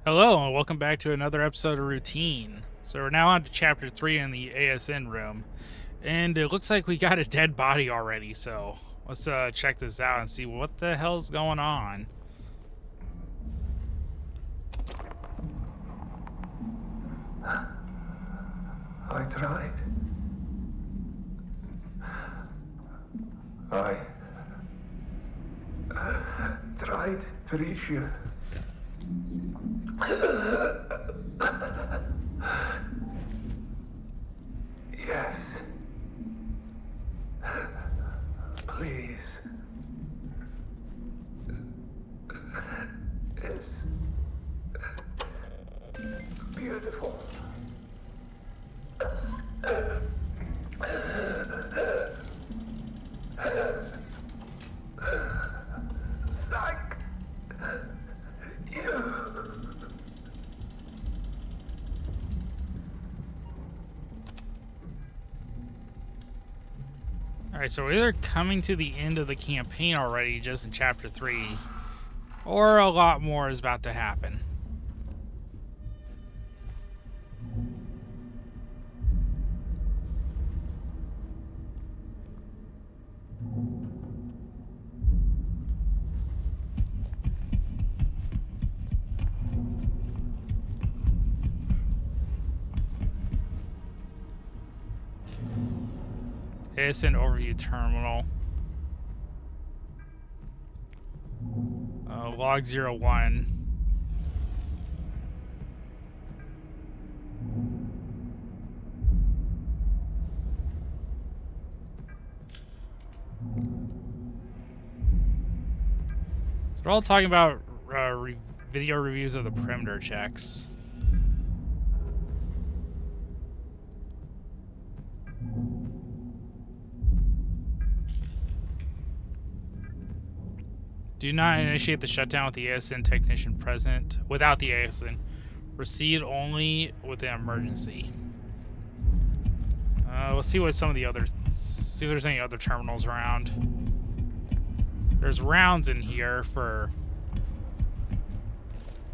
Hello, and welcome back to another episode of Routine. So we're now on to Chapter 3 in the ASN room. And it looks like we got a dead body already, so let's check this out and see what the hell's going on. I tried. I tried to reach you. Yes. Please. It's beautiful. Thank you. Alright, so we're either coming to the end of the campaign already, just in Chapter 3, or a lot more is about to happen. ASN Overview Terminal. Log 01. So we're all talking about video reviews of the perimeter checks. Do not initiate the shutdown with the ASN technician present. Without the ASN. Proceed only with an emergency. We'll see what some of the others. See if there's any other terminals around. There's rounds in here for.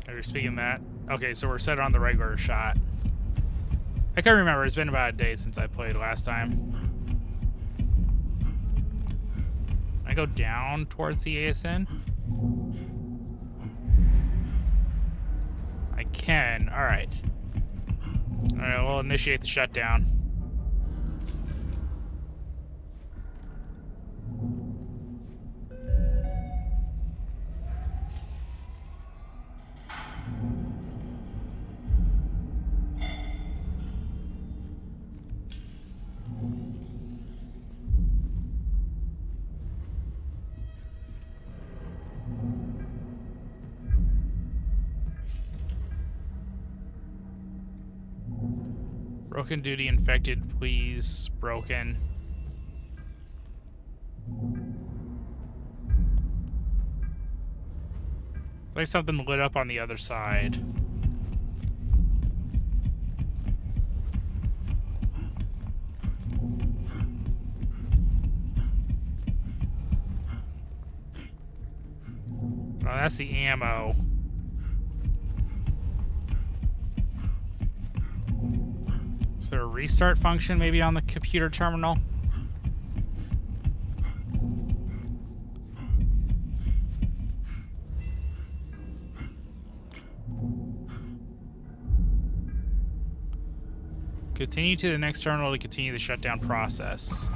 Are you speaking that? Okay, so we're set on the regular shot. I can't remember. It's been about a day since I played last time. I go down towards the ASN? I can. Alright. Alright, we'll initiate the shutdown. Broken duty infected, please. Broken. It's like something lit up on the other side. Oh, that's the ammo. Is there a restart function maybe on the computer terminal? Continue to the next terminal to continue the shutdown process.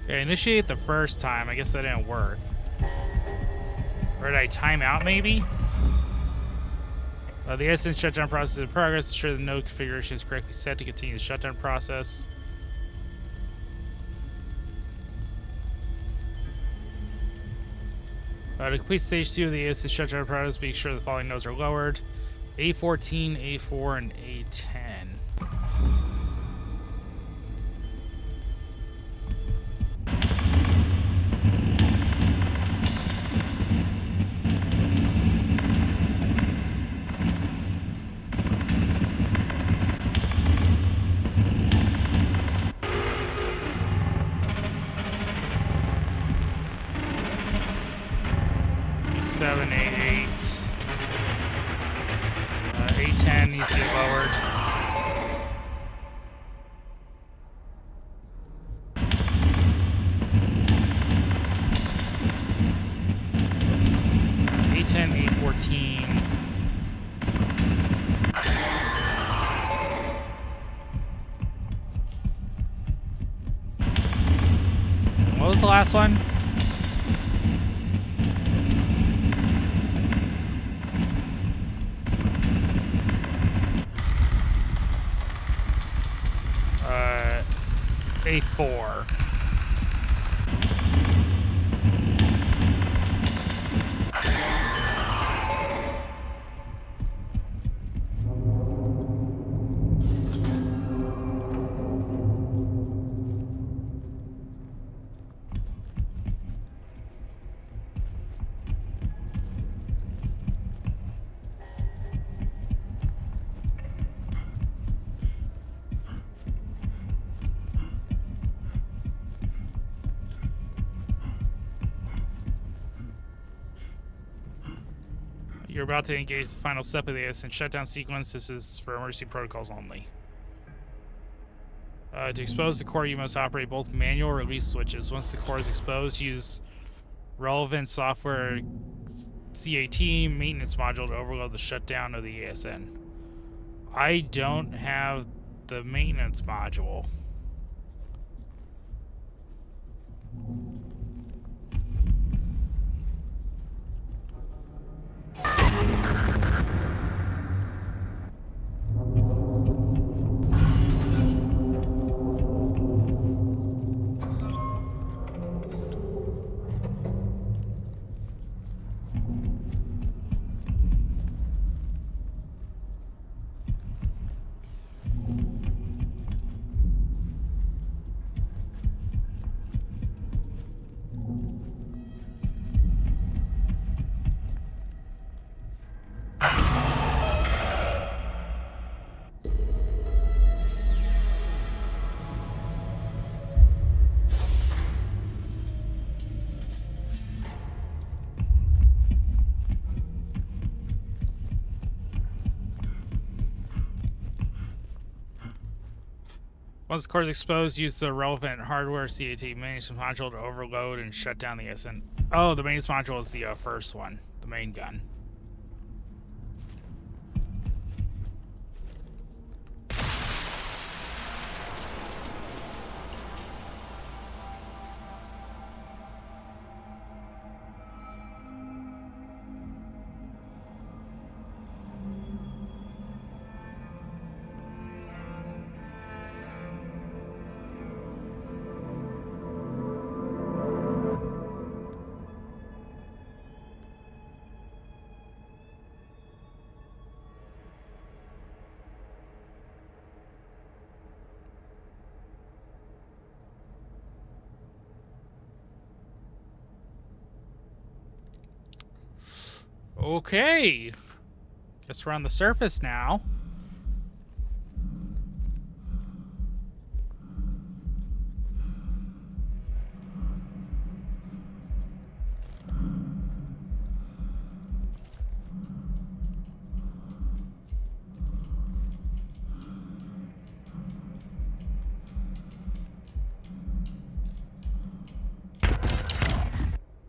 Okay, initiate the first time. I guess that didn't work. Or did I time out, maybe? The ASN shutdown process is in progress. Ensure the node configuration is correctly set to continue the shutdown process. To complete stage 2 of the ASN shutdown process, make sure the following nodes are lowered. A14, A4, and A10. A10 needs to be lowered. A10, A14. What was the last one? A4. You're about to engage the final step of the ASN shutdown sequence. This is for emergency protocols only. To expose the core, you must operate both manual release switches. Once the core is exposed, use relevant software CAT maintenance module to overload the shutdown of the ASN. I don't have the maintenance module. Once the core is exposed, use the relevant hardware CAT maintenance module to overload and shut down the ASN. Oh, the maintenance module is the first one, the main gun. Okay. Guess we're on the surface now.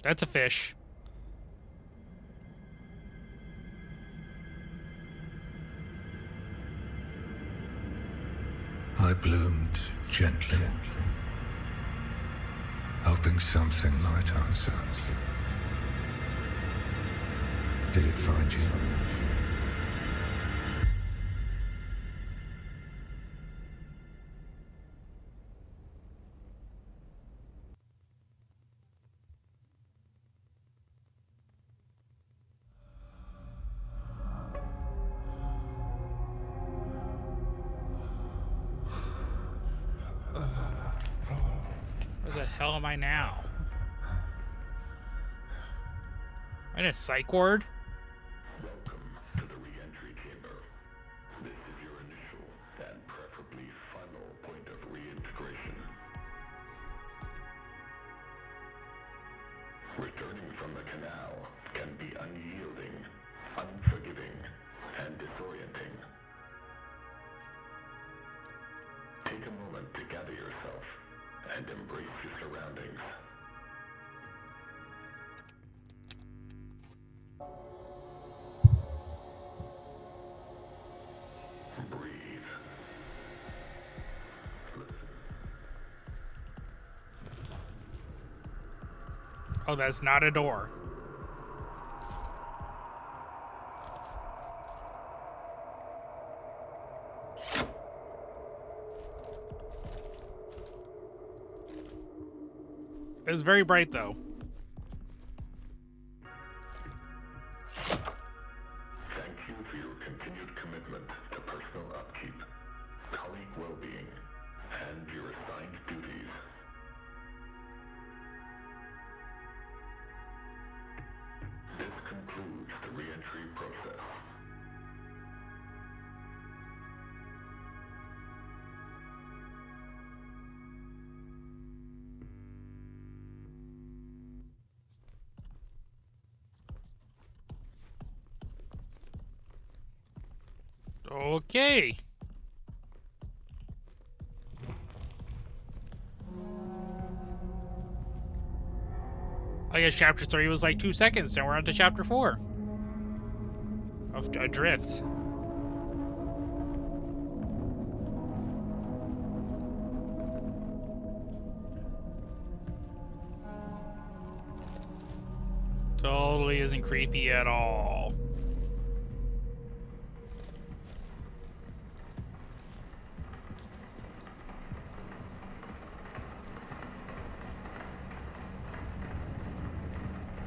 That's a fish. I bloomed gently, hoping something might answer. Did it find you? Where the hell am I now? Am I in a psych ward? Welcome to the re-entry chamber. This is your initial and preferably final point of reintegration. Returning from the canal can be unyielding, unforgiving, and disorienting. and embrace your surroundings. Breathe. Oh, that's not a door. It's very bright, though. Thank you for your continued commitment to personal upkeep, colleague well-being, and your assigned duties. This concludes the re-entry process. Okay. I guess chapter 3 was like 2 seconds, and we're on to chapter 4 of Adrift. Totally isn't creepy at all.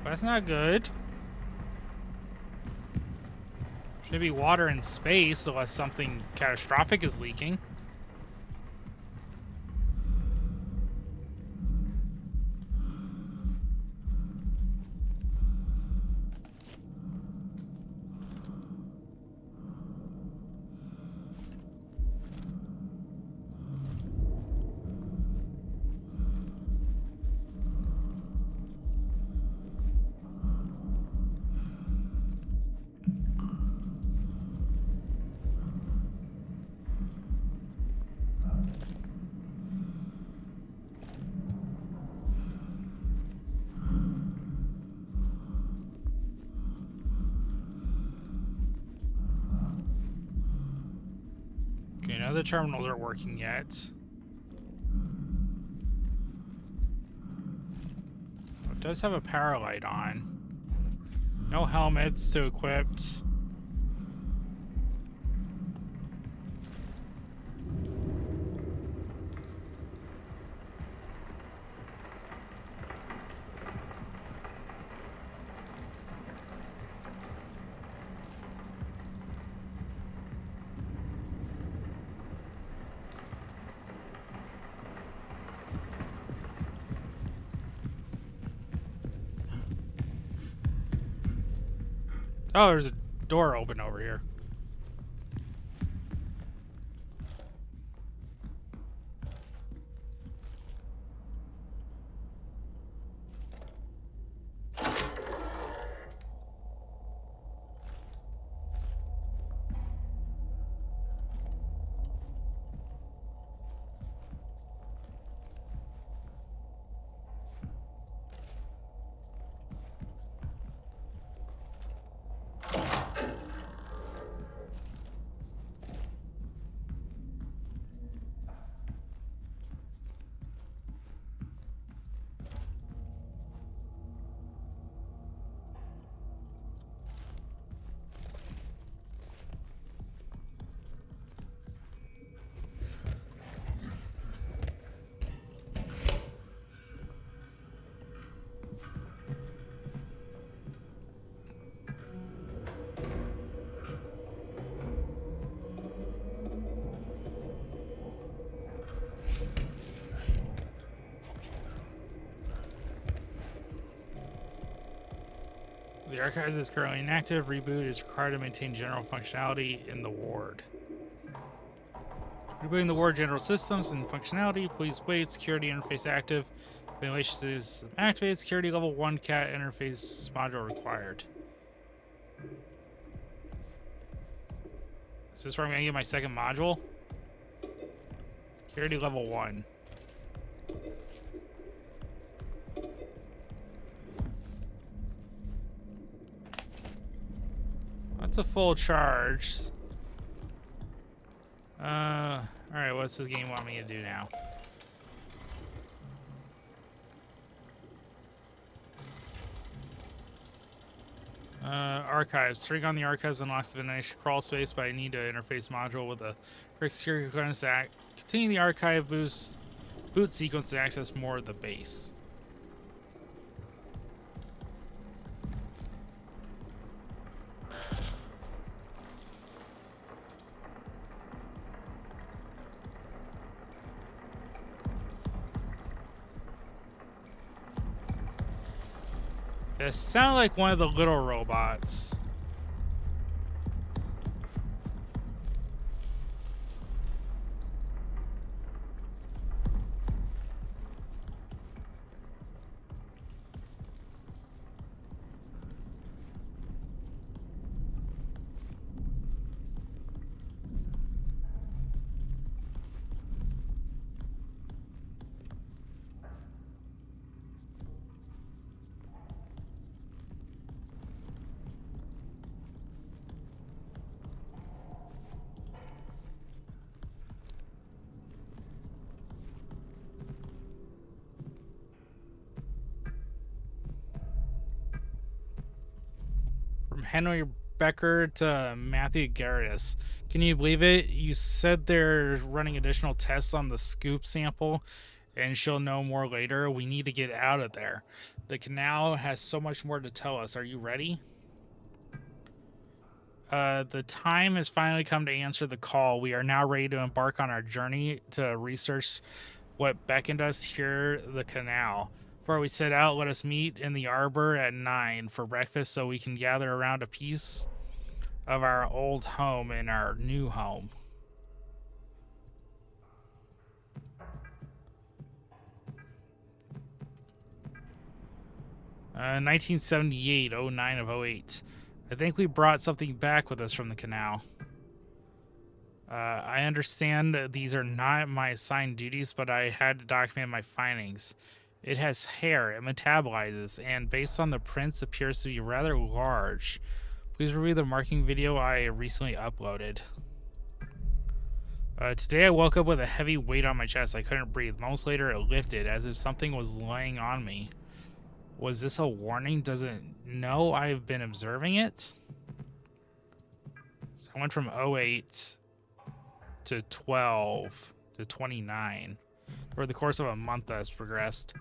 That's not good. Should be water in space unless something catastrophic is leaking. Okay, none of the terminals are working yet. Oh, it does have a power light on. No helmets to equipped. Oh, there's a door open over here. The archive is currently inactive. Reboot is required to maintain general functionality in the ward. Rebooting the ward general systems and functionality. Please wait. Security interface active. Ventilation system activated. Security level 1 cat interface module required. Is this where I'm going to get my second module? Security level 1. It's a full charge. Alright, what's the game want me to do now? Archives. Turning on the archives unlocks the ventilation crawl space, but I need an interface module with a quick security clearance to continue the archive boot sequence to access more of the base. It sounded like one of the little robots. Henry Becker to Matthew Garris. Can you believe it? You said they're running additional tests on the scoop sample, and she'll know more later. We need to get out of there. The canal has so much more to tell us. Are you ready? The time has finally come to answer the call. We are now ready to embark on our journey to research what beckoned us here, the canal. Before we set out, let us meet in the arbor at 9 for breakfast so we can gather around a piece of our old home and our new home. Uh, 1978, 09 of 08. I think we brought something back with us from the canal. I understand these are not my assigned duties, but I had to document my findings. It has hair, it metabolizes, and based on the prints appears to be rather large. Please review the marking video I recently uploaded. Today I woke up with a heavy weight on my chest. I couldn't breathe. Moments later it lifted, as if something was laying on me. Was this a warning? Does it know I've been observing it? So I went from 08 to 12 to 29. Over the course of a month that's progressed.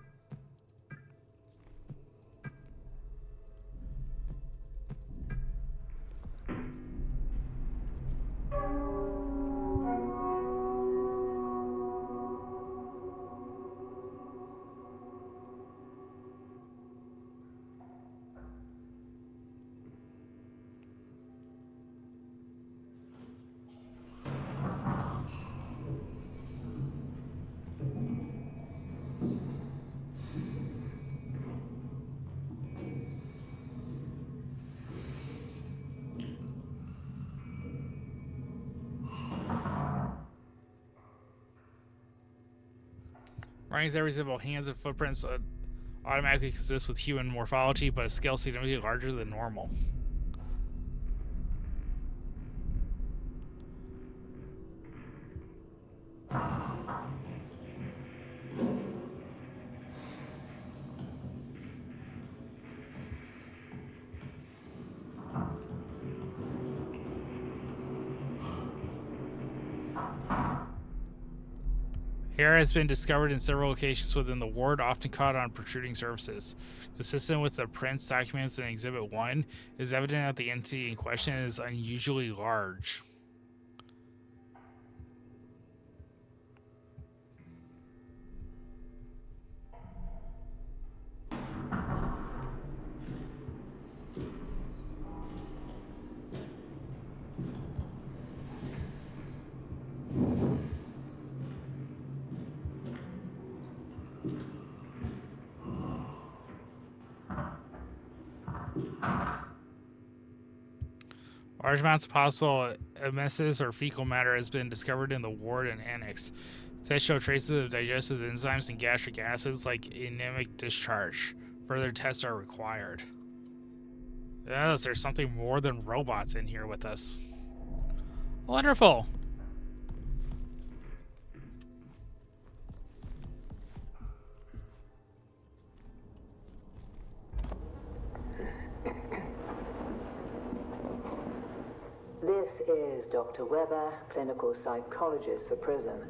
Markings that resemble hands and footprints automatically consist with human morphology, but a scale significantly larger than normal. Hair has been discovered in several locations within the ward, often caught on protruding surfaces. Consistent with the prints documents in Exhibit 1, it is evident that the entity in question is unusually large. Large amounts of possible emesis or fecal matter has been discovered in the ward and annex. Tests show traces of digestive enzymes and gastric acids like anemic discharge. Further tests are required. Yes, there's something more than robots in here with us. Wonderful. This is Dr. Weber, clinical psychologist for prison.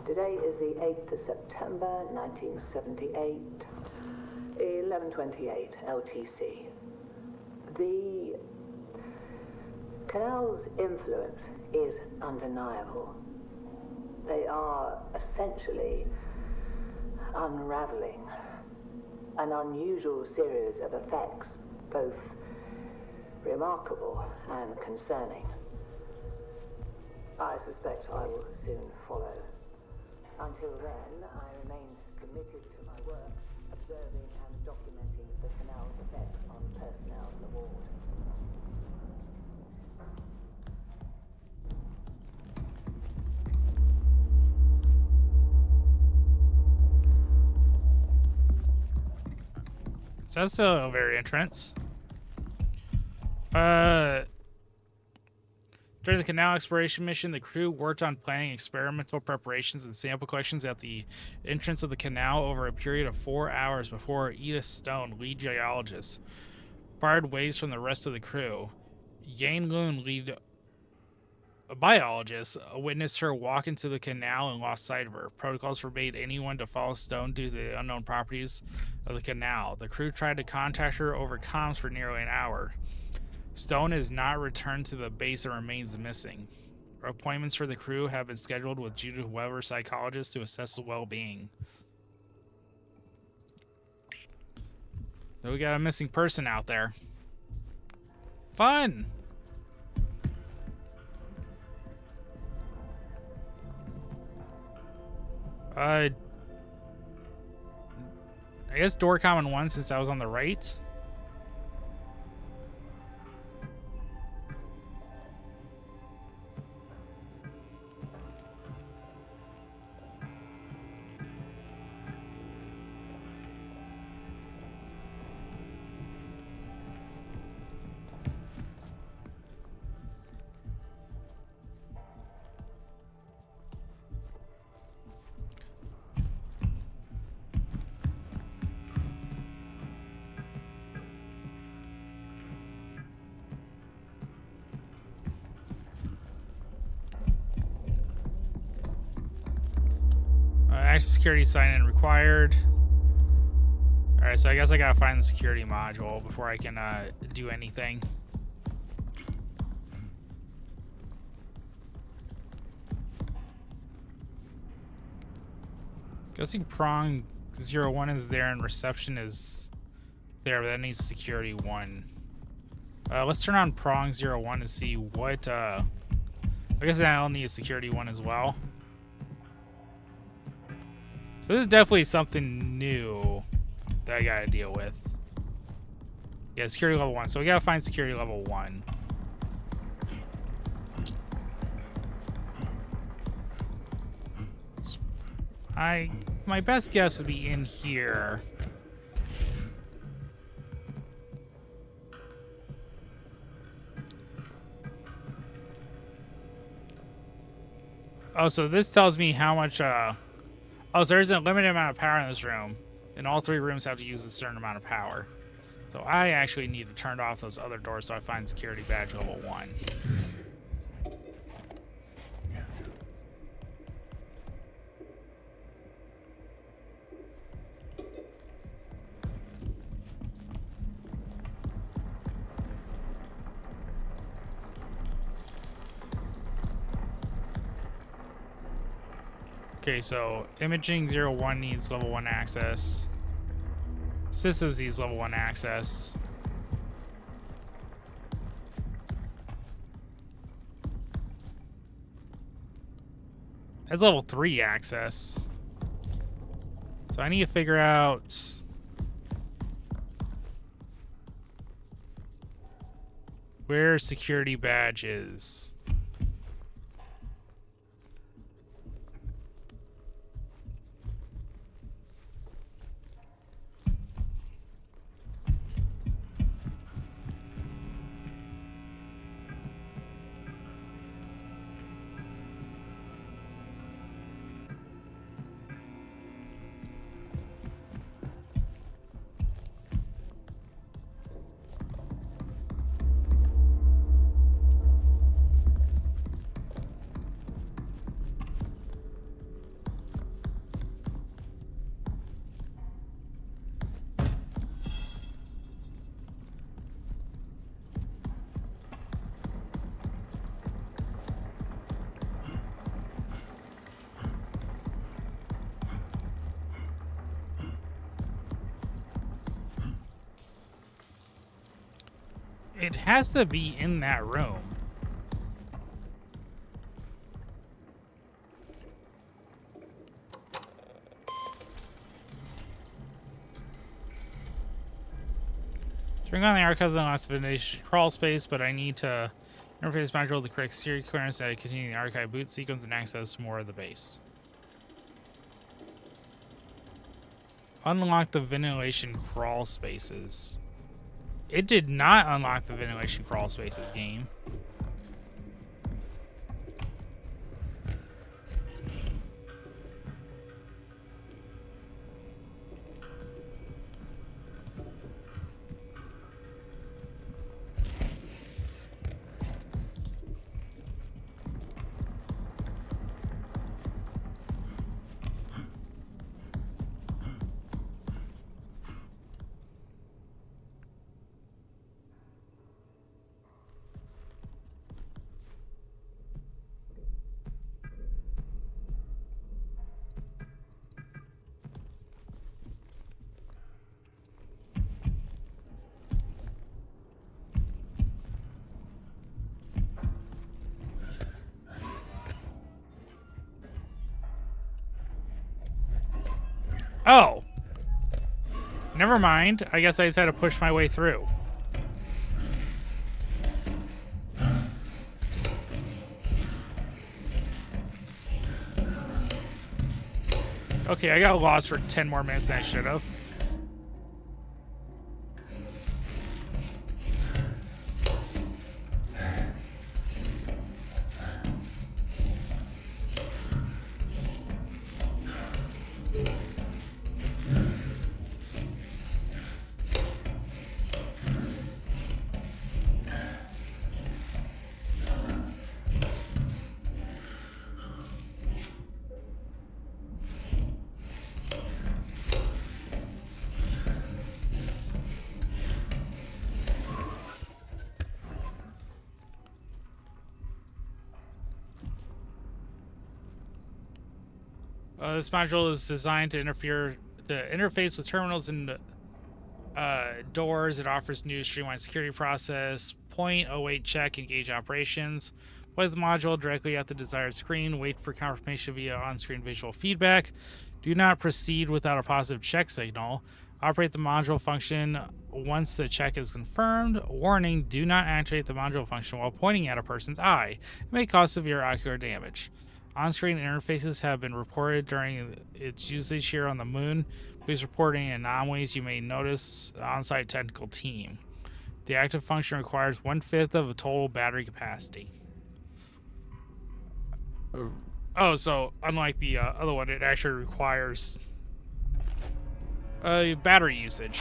Today is the 8th of September, 1978, 11:28 LTC. The canal's influence is undeniable. They are essentially unraveling an unusual series of effects, both remarkable and concerning. I suspect I will soon follow. Until then, I remain committed to my work, observing and documenting the canal's effects on personnel in the ward. So that's the elevator entrance. During the canal exploration mission, the crew worked on planning experimental preparations and sample collections at the entrance of the canal over a period of 4 hours before Edith Stone, lead geologist, parted ways from the rest of the crew. Yang Lun, lead biologist, witnessed her walk into the canal and lost sight of her. Protocols forbade anyone to follow Stone due to the unknown properties of the canal. The crew tried to contact her over comms for nearly an hour. Stone has not returned to the base and remains missing. Appointments for the crew have been scheduled with Judith Weber, psychologist, to assess the well-being. So we got a missing person out there. Fun! I guess door common 1 since I was on the right. Active security sign-in required. Alright, so I guess I gotta find the security module before I can do anything. Guessing prong 01 is there and reception is there, but that needs security 1. Let's turn on prong 01 to see what, I guess that'll need a security 1 as well. So this is definitely something new that I gotta deal with. Yeah, security level 1. So we gotta find security level 1. My best guess would be in here. Oh, so this tells me how much, oh, so there's a limited amount of power in this room, and all 3 rooms have to use a certain amount of power. So I actually need to turn off those other doors so I find security badge level 1. Okay, so imaging 01 needs level 1 access. Systems needs level 1 access. That's level 3 access. So I need to figure out where security badge is. It has to be in that room. Turning on the archives on last ventilation crawl space, but I need to interface module the correct security clearance to continue the archive boot sequence and access more of the base. Unlock the ventilation crawl spaces. It did not unlock the ventilation crawl spaces game. Oh! Never mind. I guess I just had to push my way through. Okay, I got lost for 10 more minutes than I should have. This module is designed to interface with terminals and doors. It offers new streamlined security process. Point, await, check, engage operations. Play the module directly at the desired screen. Wait for confirmation via on-screen visual feedback. Do not proceed without a positive check signal. Operate the module function once the check is confirmed. Warning, do not activate the module function while pointing at a person's eye. It may cause severe ocular damage. On-screen interfaces have been reported during its usage here on the moon. Please report any anomalies you may notice on-site technical team. The active function requires 1/5 of a total battery capacity. Oh, so unlike the other one, it actually requires battery usage.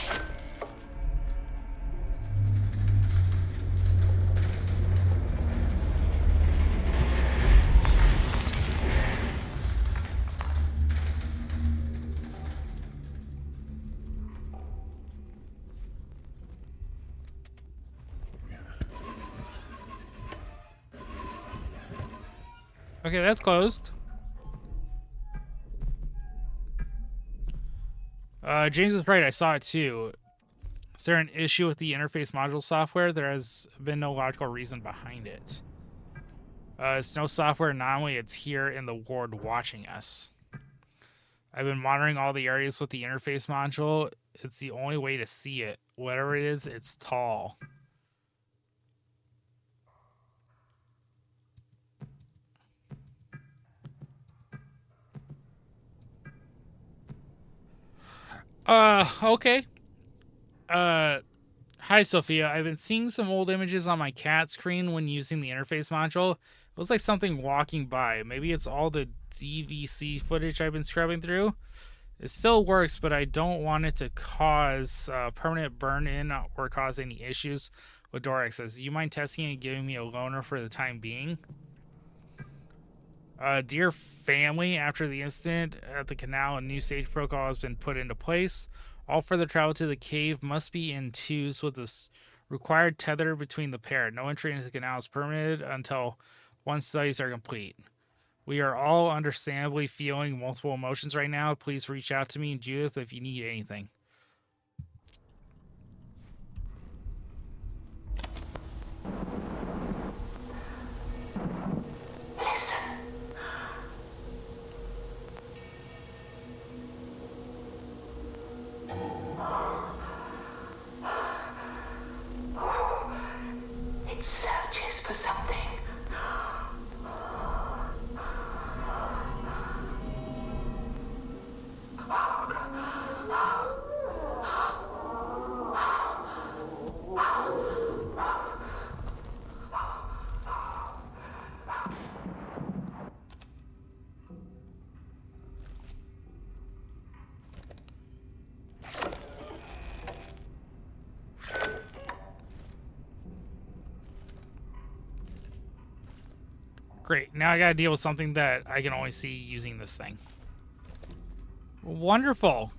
Okay, that's closed. James was right. I saw it too. Is there an issue with the interface module software? There has been no logical reason behind it. It's no software anomaly. It's here in the ward watching us. I've been monitoring all the areas with the interface module. It's the only way to see it. Whatever it is, it's tall. Okay. Hi, Sophia. I've been seeing some old images on my cat screen when using the interface module. It looks like something walking by. Maybe it's all the DVC footage I've been scrubbing through. It still works, but I don't want it to cause permanent burn-in or cause any issues with door access. Do you mind testing and giving me a loaner for the time being? Dear family, after the incident at the canal, a new safety protocol has been put into place. All further travel to the cave must be in twos with this required tether between the pair. No entry into the canal is permitted until once studies are complete. We are all understandably feeling multiple emotions right now. Please reach out to me and Judith if you need anything. Great. Now I gotta deal with something that I can only see using this thing. Wonderful.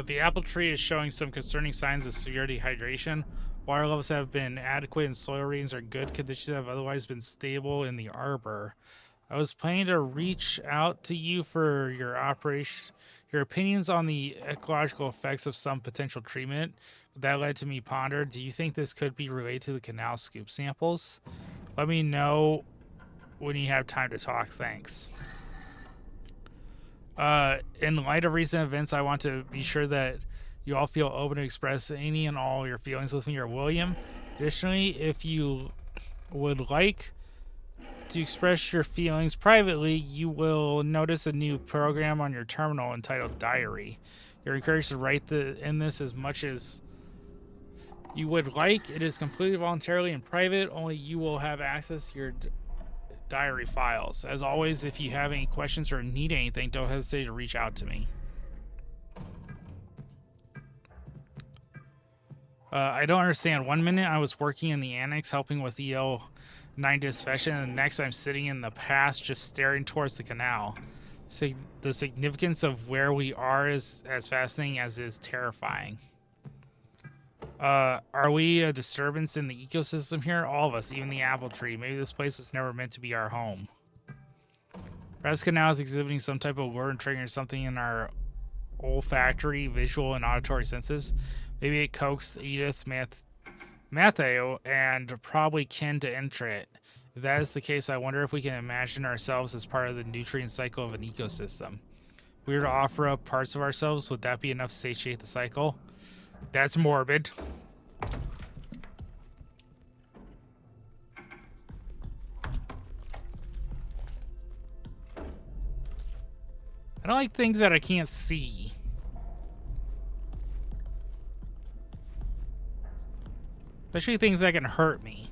The apple tree is showing some concerning signs of severe dehydration. Water levels have been adequate and soil readings are good. Conditions have otherwise been stable in the arbor. I was planning to reach out to you for your opinions on the ecological effects of some potential treatment. That led to me ponder. Do you think this could be related to the canal scoop samples? Let me know when you have time to talk. Thanks. In light of recent events, I want to be sure that you all feel open to express any and all your feelings with me or William. Additionally, if you would like to express your feelings privately, you will notice a new program on your terminal entitled Diary. You're encouraged to write in this as much as you would like. It is completely voluntarily and private. Only you will have access to your diary files. As always, if you have any questions or need anything, don't hesitate to reach out to me. I don't understand. 1 minute I was working in the annex helping with EL9 disinfection, and the next I'm sitting in the past just staring towards the canal. The significance of where we are is as fascinating as it is terrifying. Are we a disturbance in the ecosystem here? All of us, even the apple tree. Maybe this place is never meant to be our home. Perhaps canal is exhibiting some type of lure and triggering something in our olfactory, visual, and auditory senses. Maybe it coaxed Edith, Matthew, and probably kin to enter it. If that is the case, I wonder if we can imagine ourselves as part of the nutrient cycle of an ecosystem. If we were to offer up parts of ourselves, would that be enough to satiate the cycle? That's morbid. I don't like things that I can't see. Especially things that can hurt me.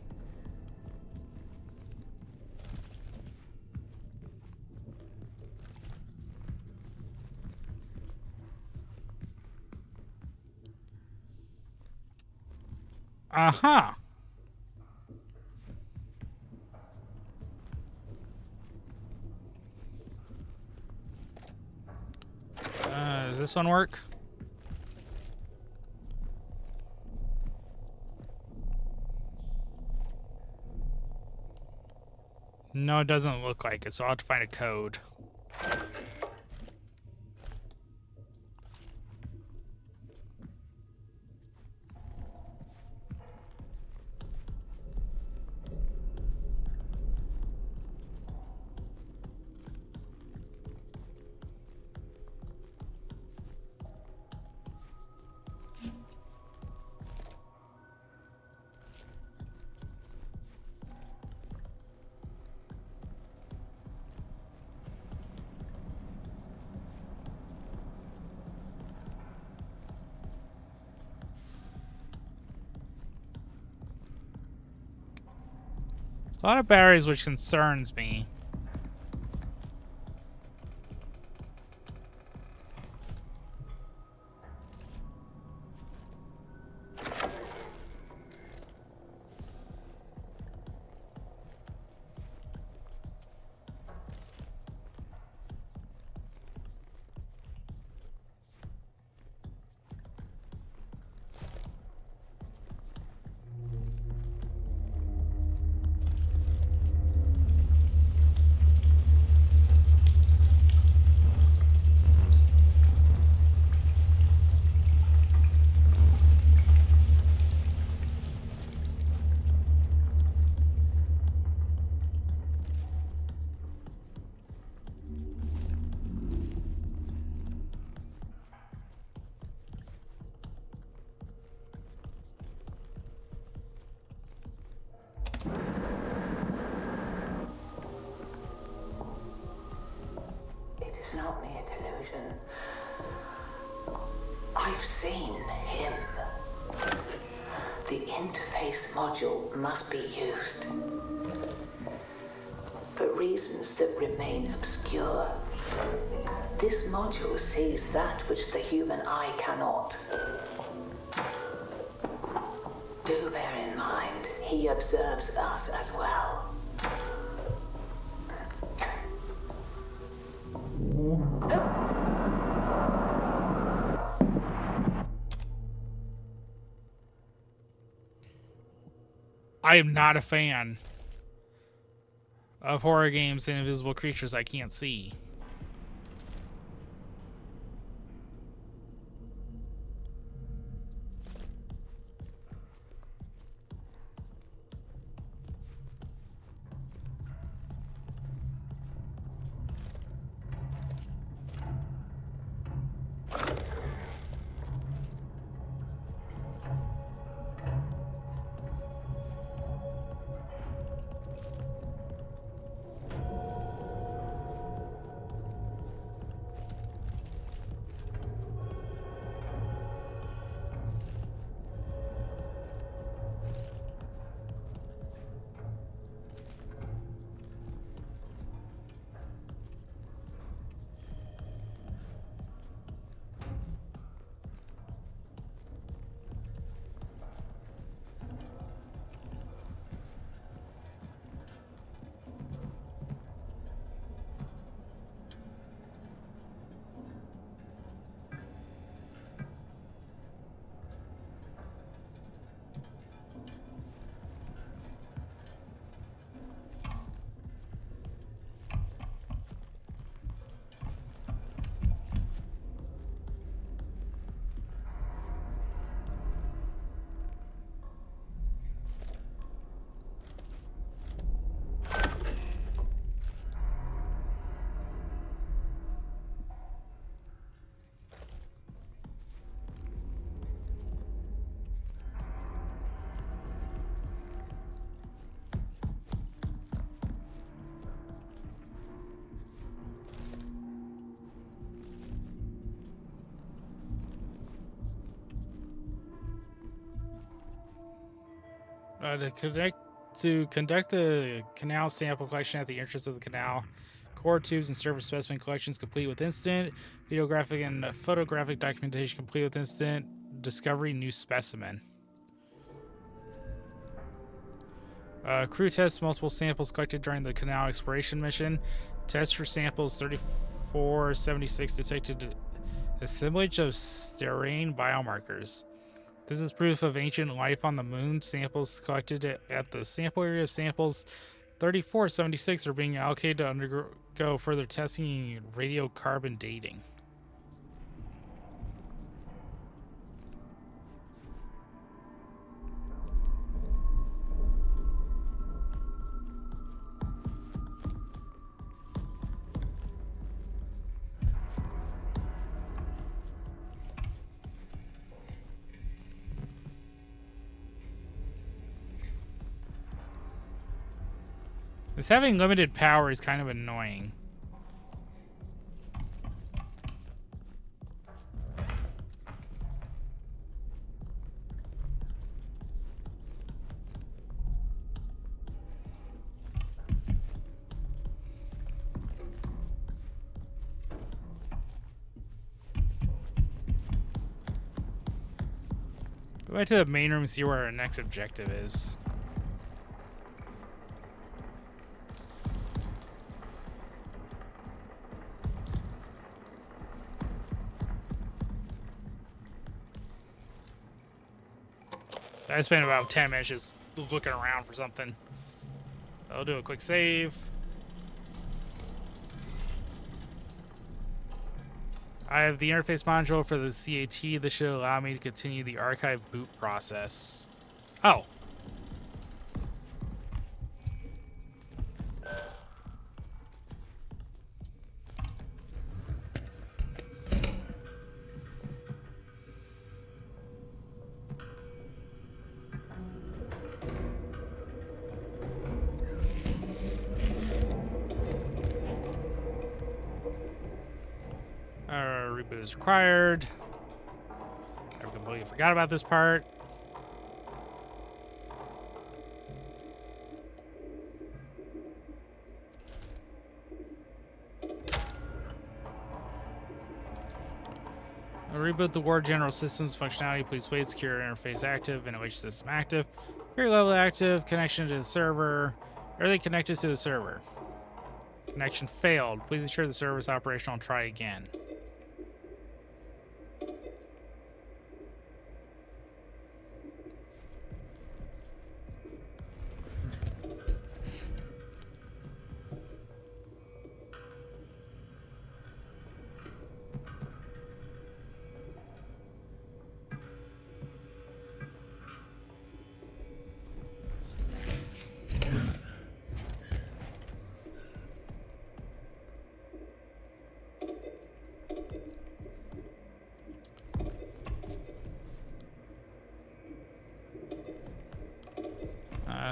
Uh-huh. Does this one work? No, it doesn't look like it, so I'll have to find a code. A lot of batteries, which concerns me. It is not mere delusion. I've seen him. The interface module must be used. For reasons that remain obscure. This module sees that which the human eye cannot. Do bear in mind, he observes us as well. I am not a fan of horror games and invisible creatures I can't see. To conduct the canal sample collection at the entrance of the canal, core tubes and surface specimen collections complete with instant, videographic and photographic documentation complete with instant, discovery new specimen. Crew tests multiple samples collected during the canal exploration mission. Test for samples 3476 detected assemblage of serine biomarkers. This is proof of ancient life on the moon. Samples collected at the sample area of samples 3476 are being allocated to undergo further testing and radiocarbon dating. This having limited power is kind of annoying. Go back to the main room and see where our next objective is. So I spent about 10 minutes just looking around for something. I'll do a quick save. I have the interface module for the CAT. This should allow me to continue the archive boot process. Oh. Reboot is required. I completely forgot about this part. I'll reboot the War General Systems functionality. Please wait. Secure interface active. Ventilation system active. Security level active. Connection to the server. Everything connected to the server. Connection failed. Please ensure the server is operational and try again.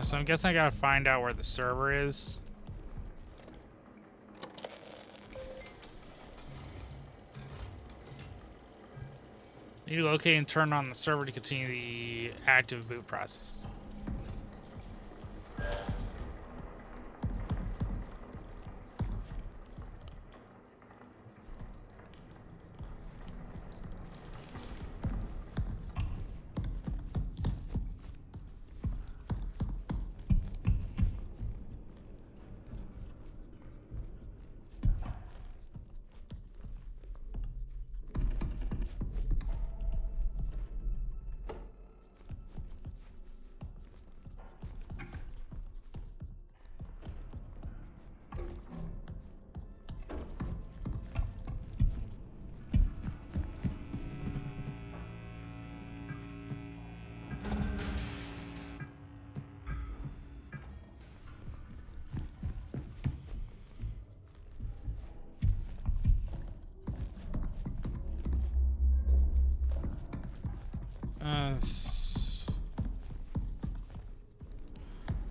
So I'm guessing I gotta find out where the server is. Need to locate and turn on the server to continue the active boot process.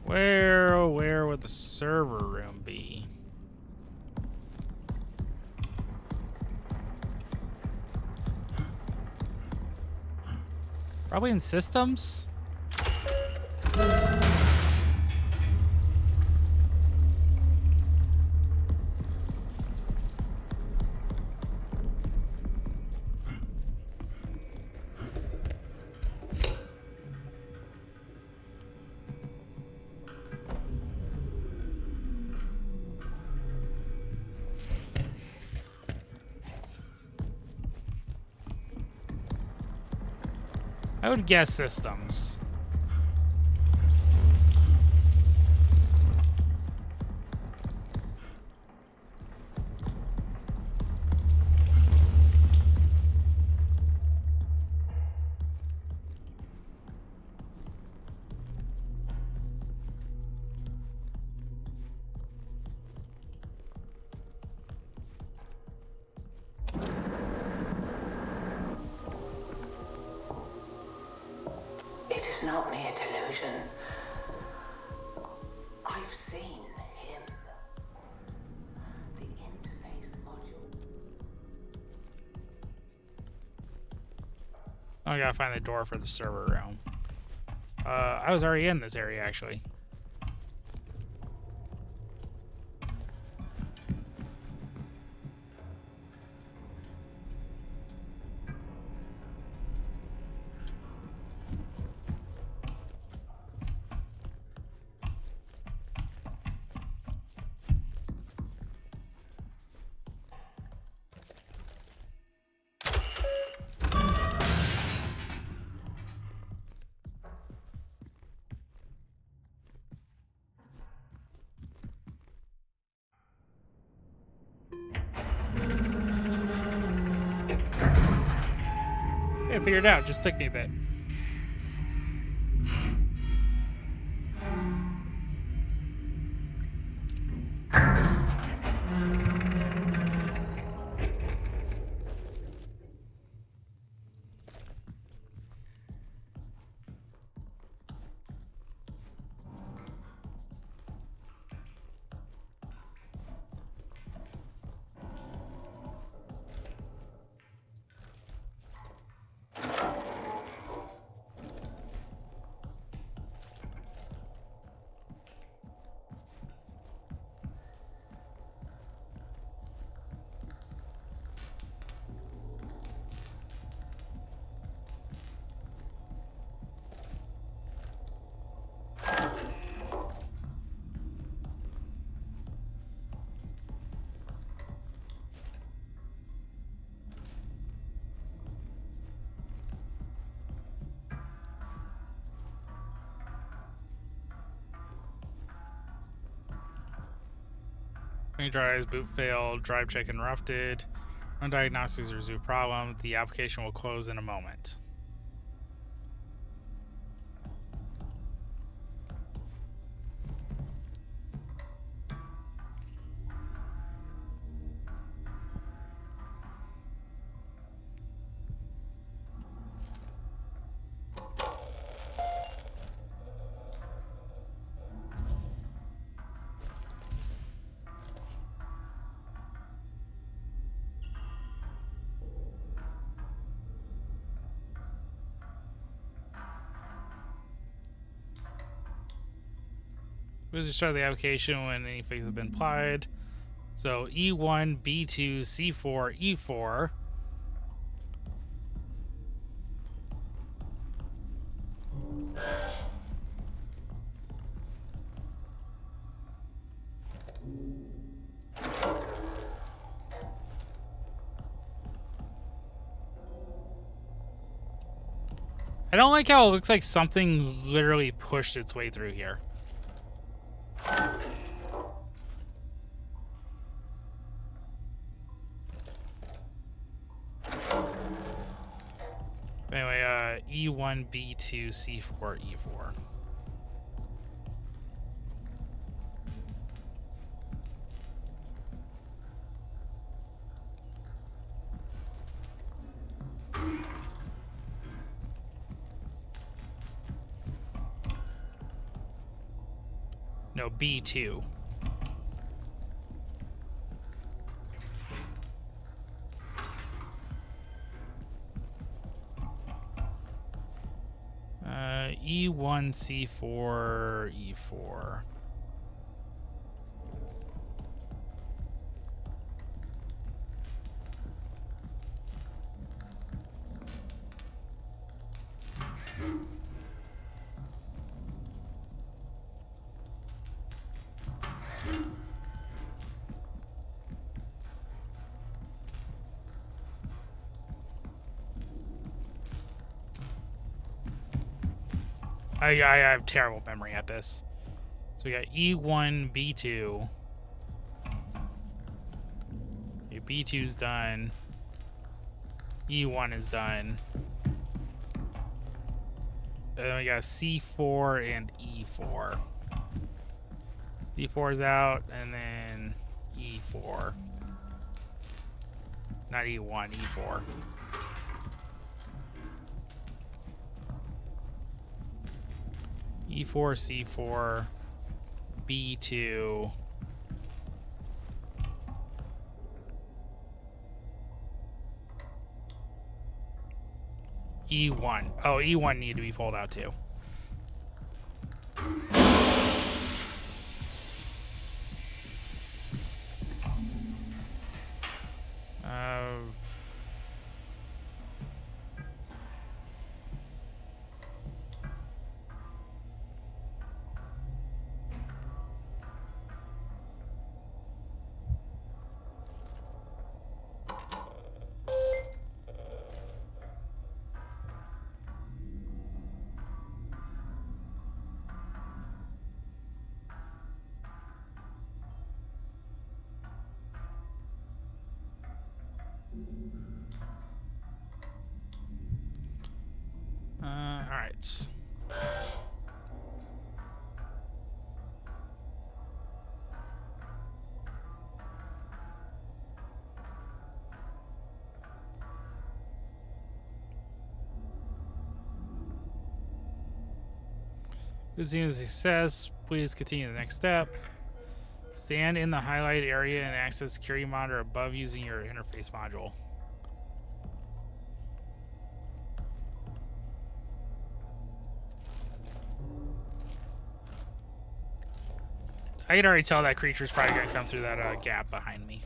Where would the server room be? Probably in systems. I would guess systems. It is not mere delusion. I've seen him. The interface module. I gotta find the door for the server room. I was already in this area, actually. I figured it out. Just took me a bit. Many drives, boot failed, drive check interrupted. Run diagnostics resume problem. The application will close in a moment. Please restart the application when any fix has been applied. So E1, B2, C4, E4. I don't like how it looks like something literally pushed its way through here. Anyway, E1, B2, C4, E4. No, B2. E1, C4, E4. I have terrible memory at this. So we got E1, B2. Okay, B2's done. E1 is done. And then we got C4 and E4. E4 is out, and then E4. Not E1, E4. E4, C4, B2. E1. Oh, E1 need to be pulled out too. right. This is a success. Please continue the next step. Stand in the highlighted area and access security monitor above using your interface module. I can already tell that creature's probably going to come through that gap behind me.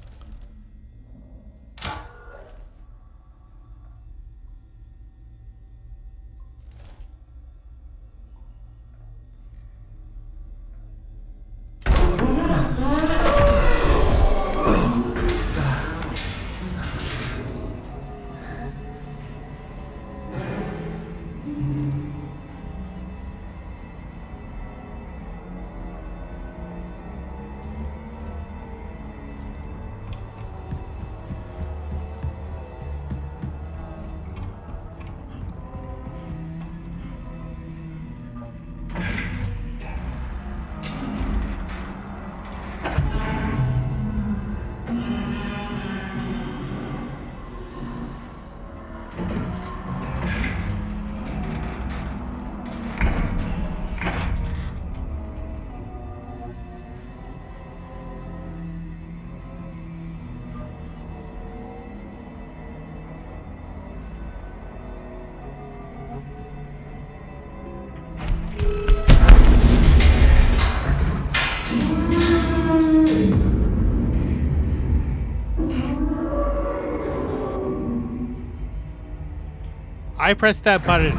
I pressed that button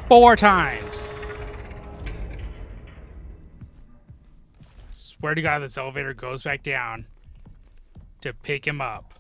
4 times. Swear to God, this elevator goes back down to pick him up.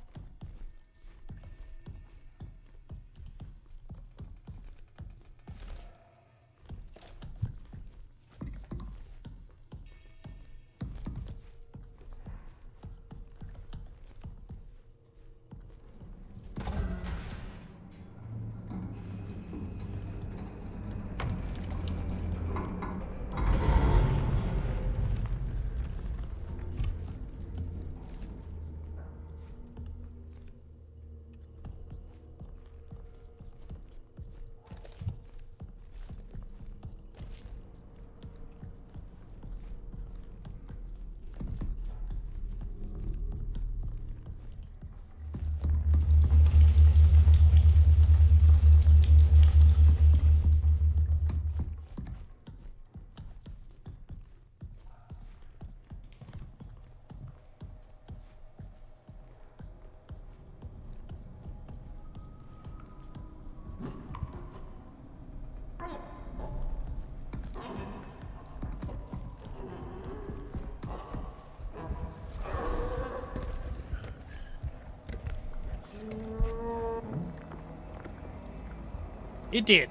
It did.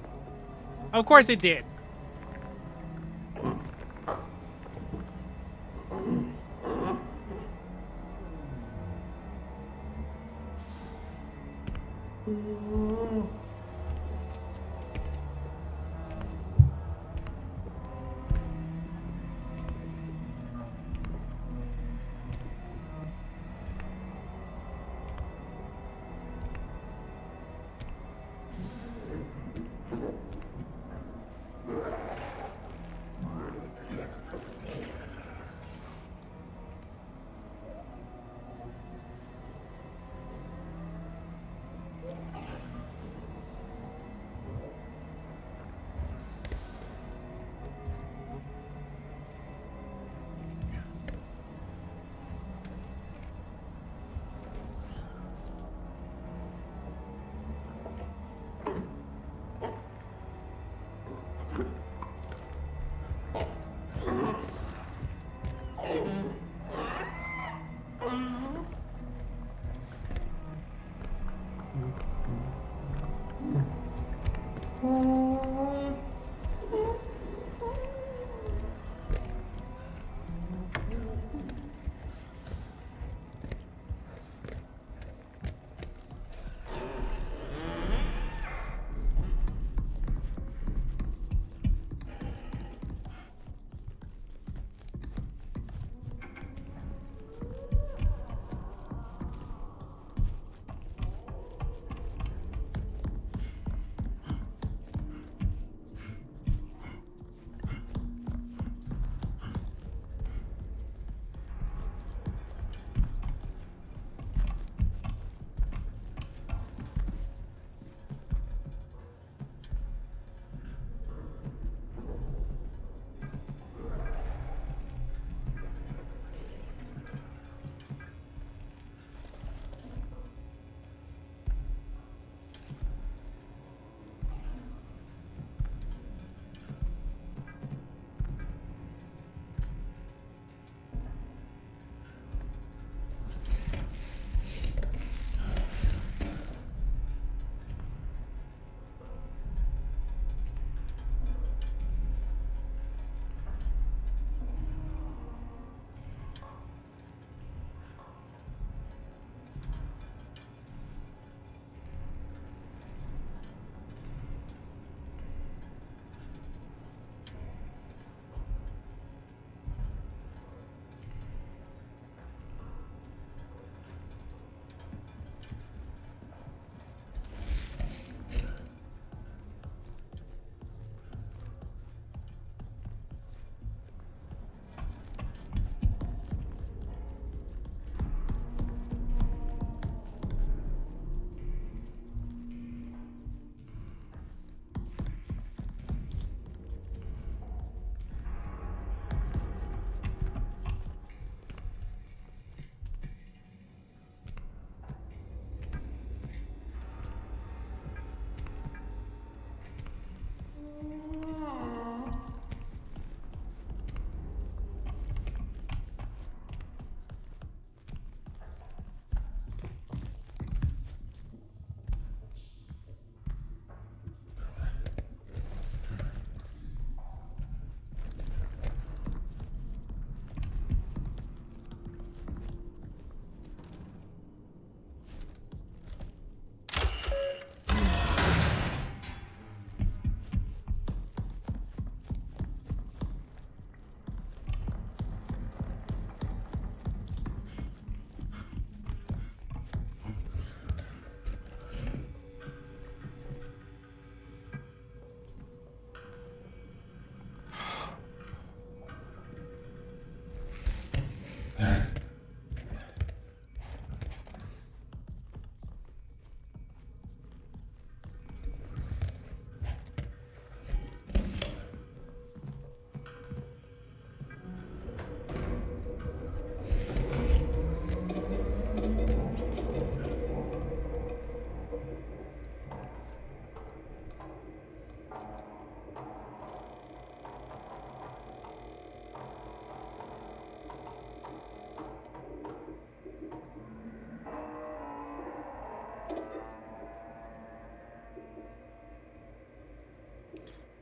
Of course it did.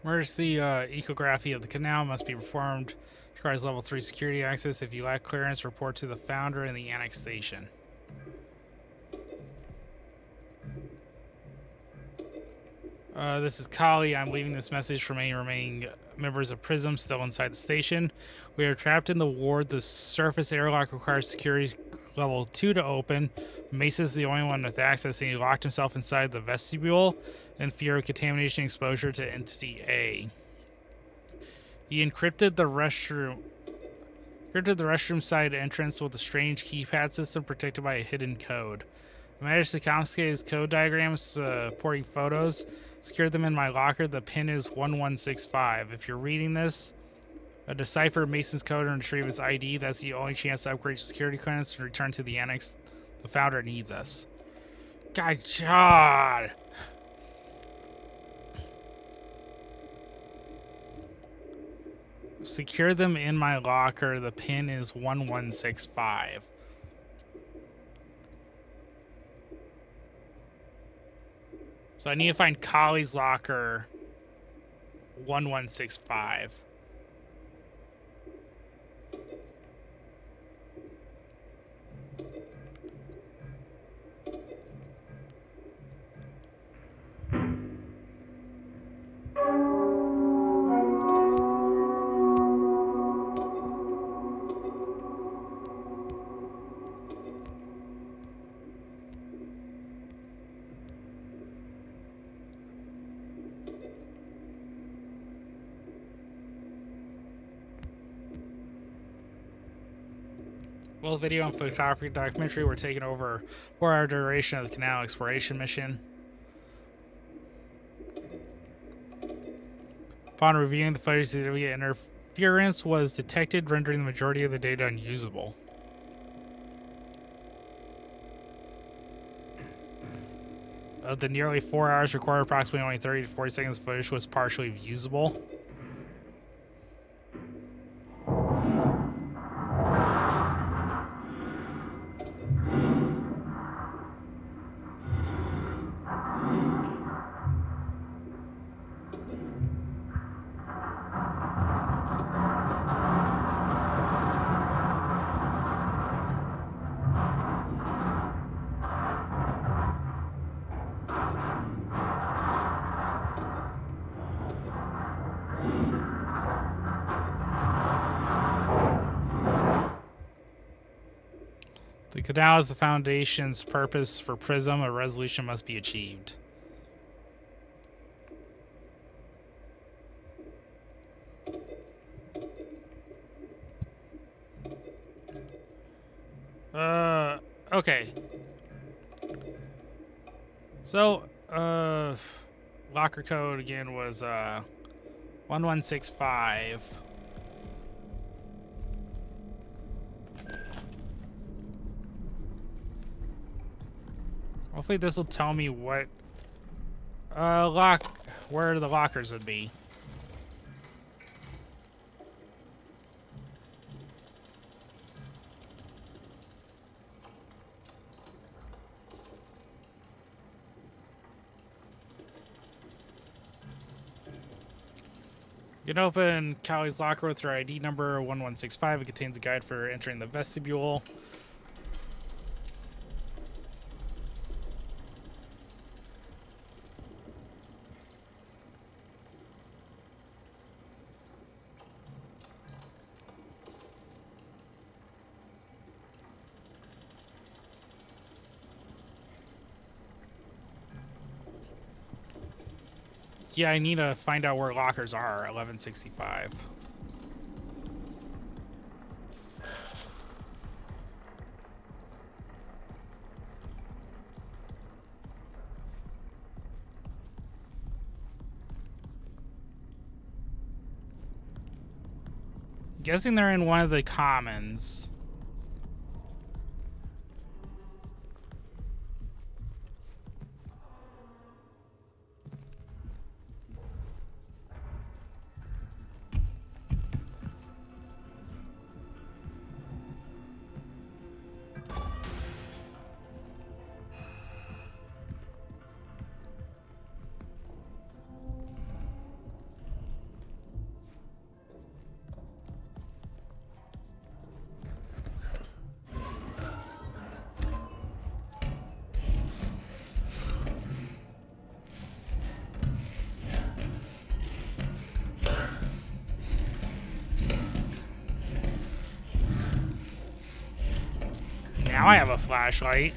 Emergency ecography of the canal must be performed. Requires level 3 security access. If you lack clearance, report to the founder in the annex station. This is Kali. I'm leaving this message from any remaining members of Prism still inside the station. We are trapped in the ward. The surface airlock requires security level 2 to open. Mesa is the only one with access, and he locked himself inside the vestibule in fear of contamination exposure to Entity A. He encrypted the restroom side entrance with a strange keypad system protected by a hidden code. I managed to confiscate his code diagrams, supporting photos, secured them in my locker. The pin is 1165. If you're reading this, decipher Mason's code and retrieve his ID. That's the only chance to upgrade your security clearance and return to the annex. The founder needs us. God. Secure them in my locker. The pin is 1165. So I need to find Kali's locker 1165. Both video and photography documentary were taken over 4-hour duration of the canal exploration mission. Upon reviewing the footage, significant interference was detected, rendering the majority of the data unusable. Of the nearly 4 hours recorded, approximately only 30 to 40 seconds of footage was partially usable. The canal is the Foundation's purpose for Prism. A resolution must be achieved. Okay. So, locker code again was 1165. Hopefully this will tell me what where the lockers would be. You can open Callie's locker with her ID number 1165. It contains a guide for entering the vestibule. Yeah, I need to find out where lockers are. 1165. Guessing they're in one of the commons. now I have a flashlight.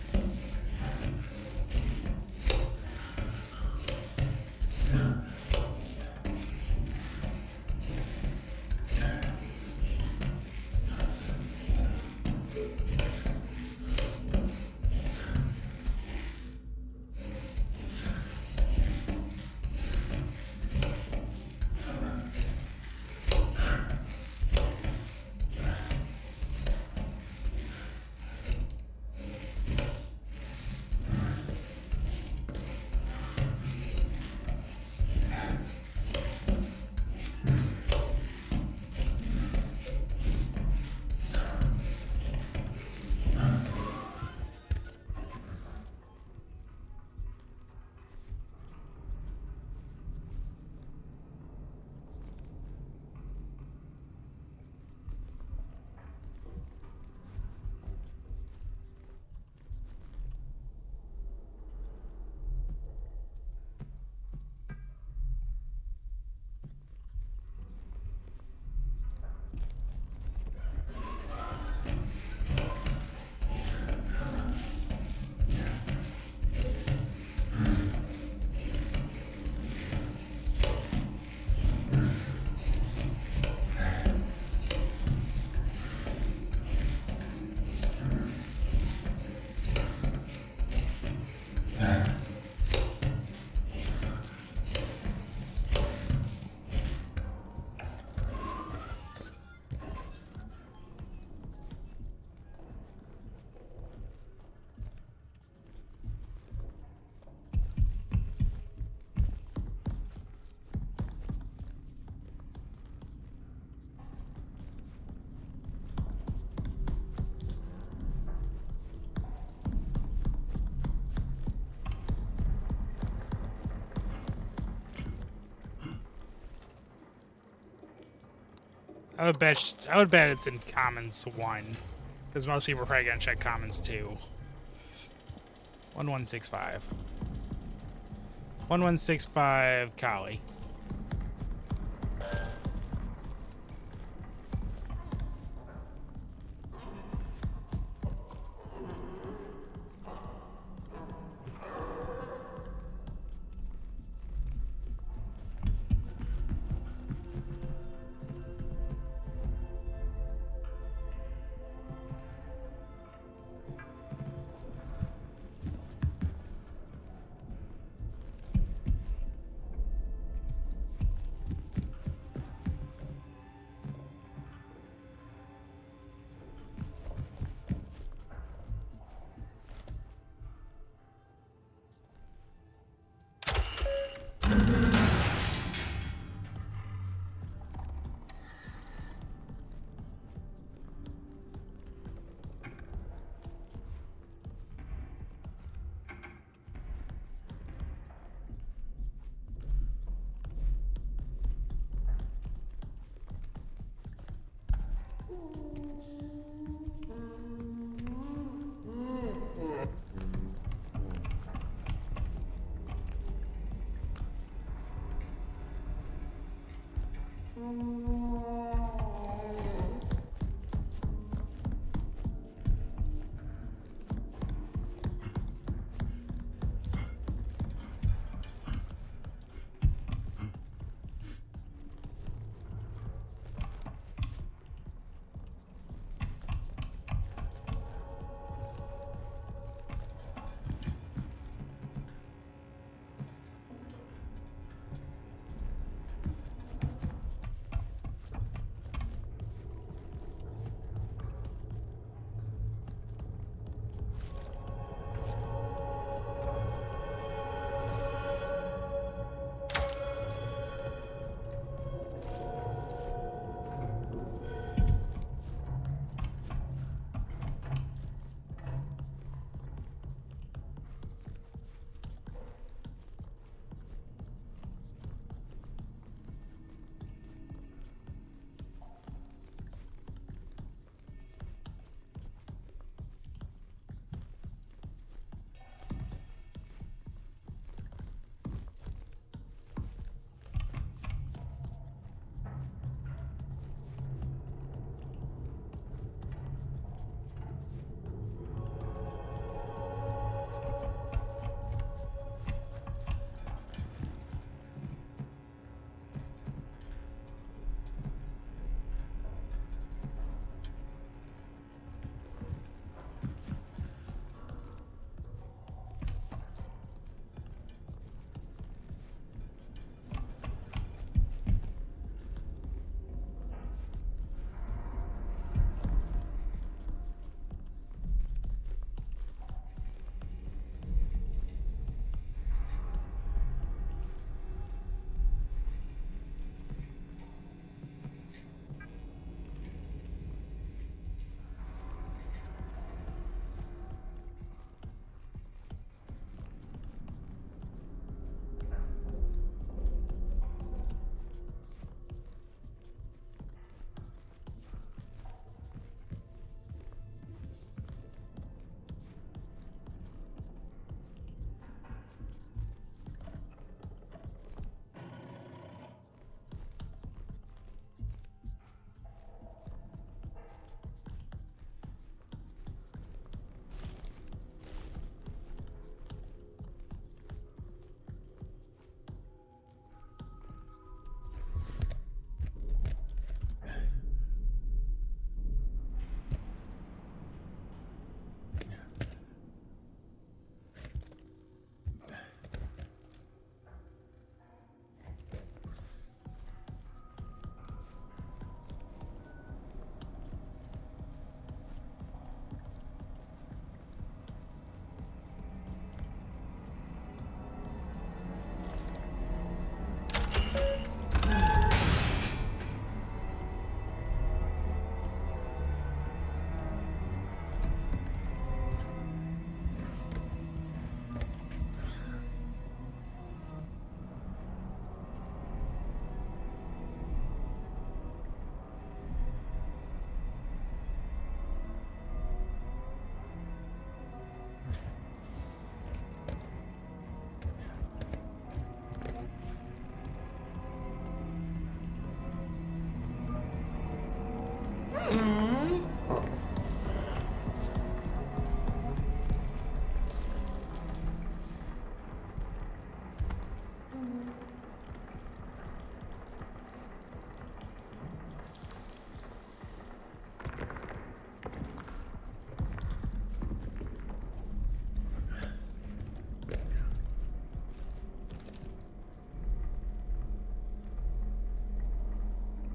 I would bet it's in Commons 1. Because most people are probably going to check Commons 2. 1165. 1165 Kali.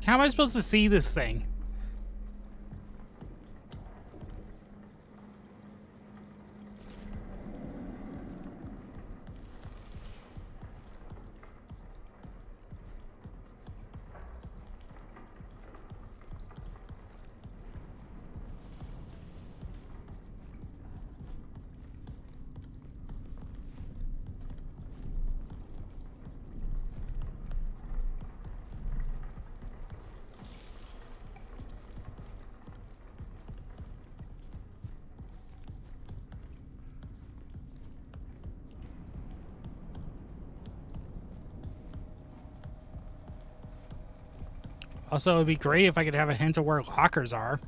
How am I supposed to see this thing? Also, it would be great if I could have a hint of where lockers are.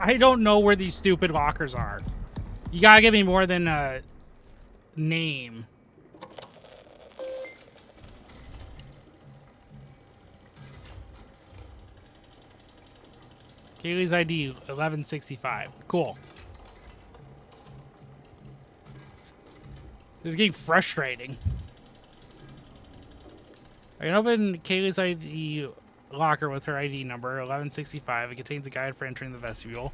I don't know where these stupid lockers are. You gotta give me more than a name. Kaylee's ID 1165. Cool. This is getting frustrating. I can open Kaylee's ID locker with her ID number 1165. It contains a guide for entering the vestibule.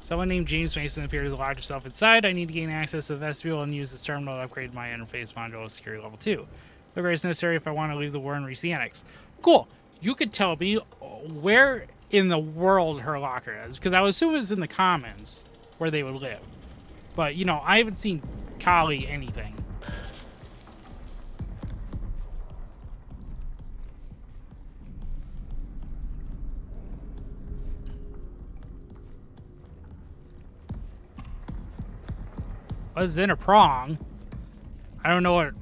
Someone named James Mason appears to lock himself inside. I need to gain access to the vestibule and use this terminal to upgrade my interface module to security level 2. The upgrade is necessary if I want to leave the war and reach the annex. Cool. You could tell me where in the world her locker is, because I would assume it's in the commons where they would live. But, you know, I haven't seen Kali anything. Was in a prong. I don't know what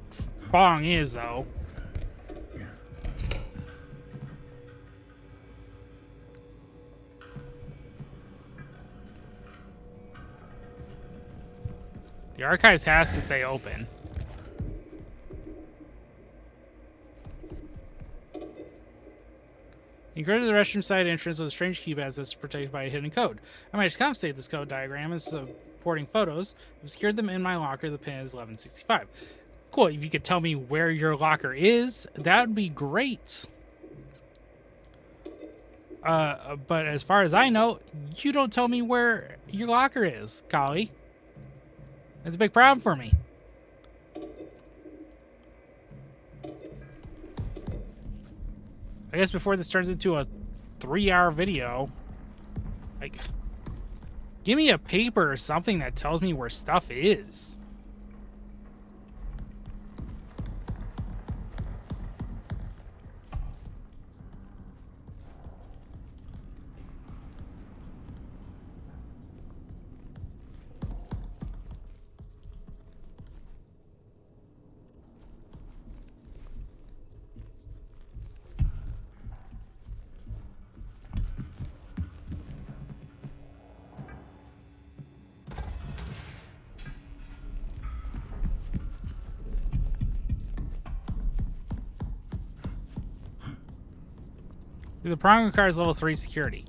prong is, though. The archives has to stay open. You go to the restroom side entrance with a strange keypad that's protected by a hidden code. I might just compensate this code diagram as supporting photos. I've secured them in my locker. The pin is 1165. Cool. If you could tell me where your locker is, that would be great. But as far as I know, you don't tell me where your locker is, Collie. That's a big problem for me. I guess before this turns into a 3-hour video, like, give me a paper or something that tells me where stuff is. The prong requires level 3 security.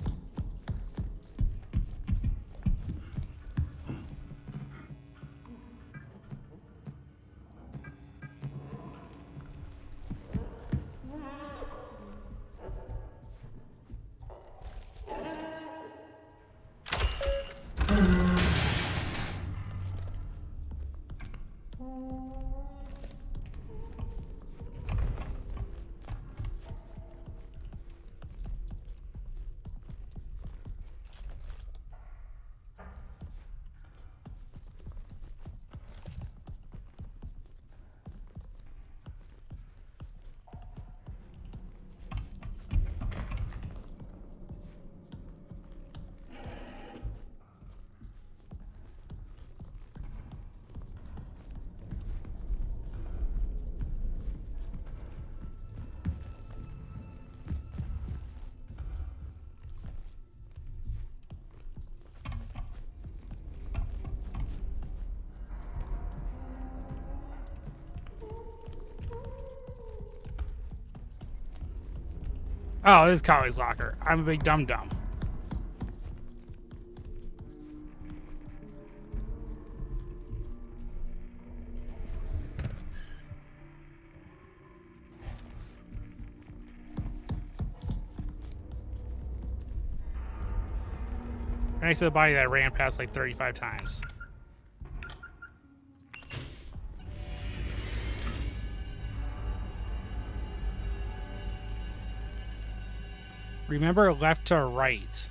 Oh, this is Collie's locker. I'm a big dum-dum. Right next to the body that I ran past like 35 times. Remember left to right.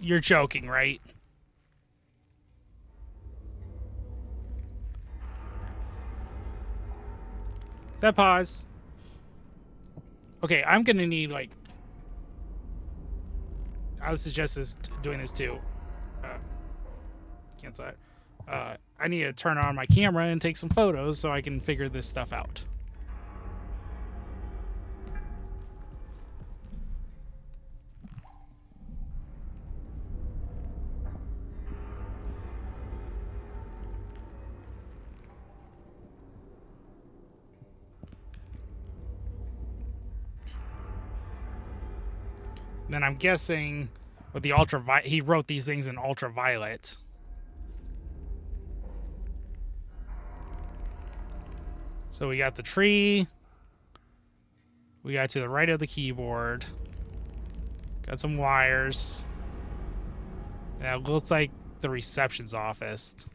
You're joking, right? That pause. Okay, I'm gonna need, like... I would suggest doing this too. Cancel that. I need to turn on my camera and take some photos so I can figure this stuff out. Then I'm guessing with the ultraviolet, he wrote these things in ultraviolet. So we got the tree. We got to the right of the keyboard. Got some wires. That looks like the reception's office.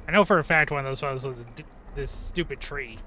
I know for a fact one of those photos was this stupid tree.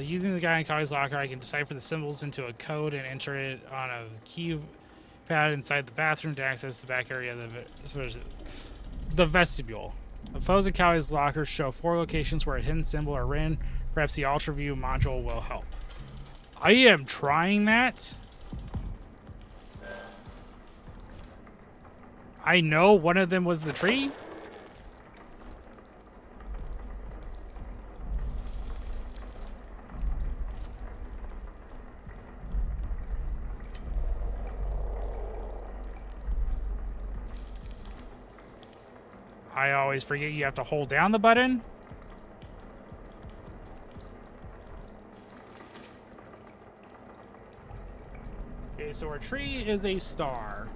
Using the guy in Kali's locker, I can decipher the symbols into a code and enter it on a keypad inside the bathroom to access the back area of the vestibule. The photos in Kali's locker show 4 locations where a hidden symbol are written. Perhaps the Ultra View module will help. I am trying that. I know one of them was the tree. I always forget you have to hold down the button. Okay, so our tree is a star.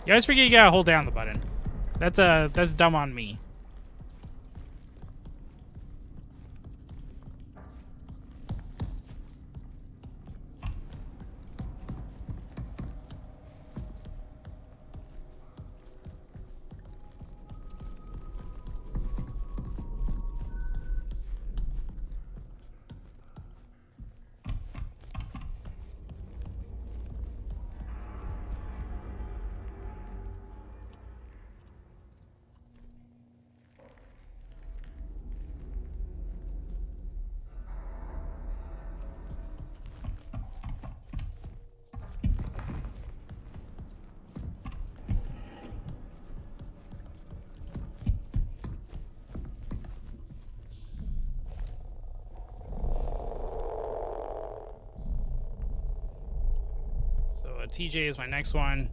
You always forget you gotta hold down the button. That's dumb on me. TJ is my next one.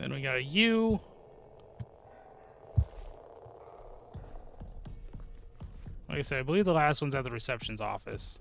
Then we got a U. Like I said, I believe the last one's at the reception's office.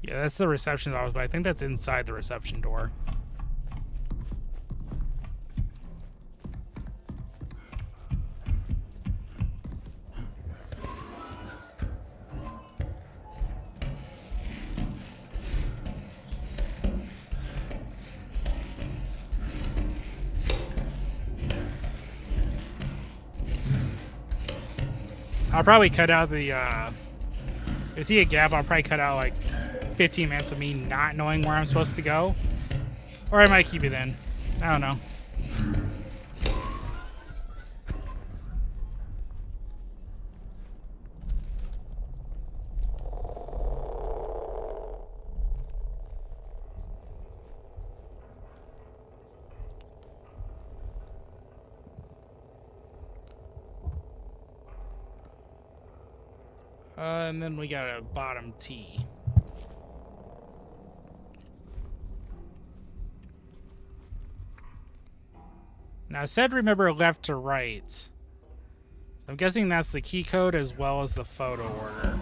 Yeah, that's the reception office, but I think that's inside the reception door. I'll probably cut out the, if you see a gap, I'll probably cut out like 15 minutes of me not knowing where I'm supposed to go. Or I might keep it in. I don't know. And then we got a bottom T. Now, I said remember left to right. So I'm guessing that's the key code as well as the photo order.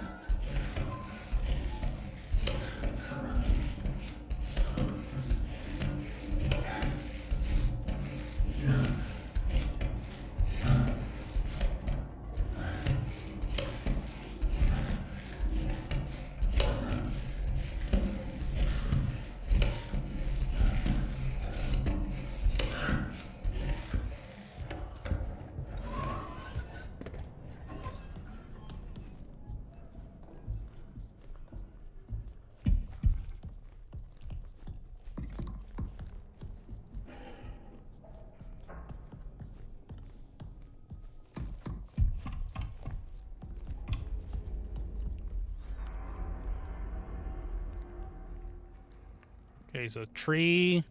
Okay, so tree.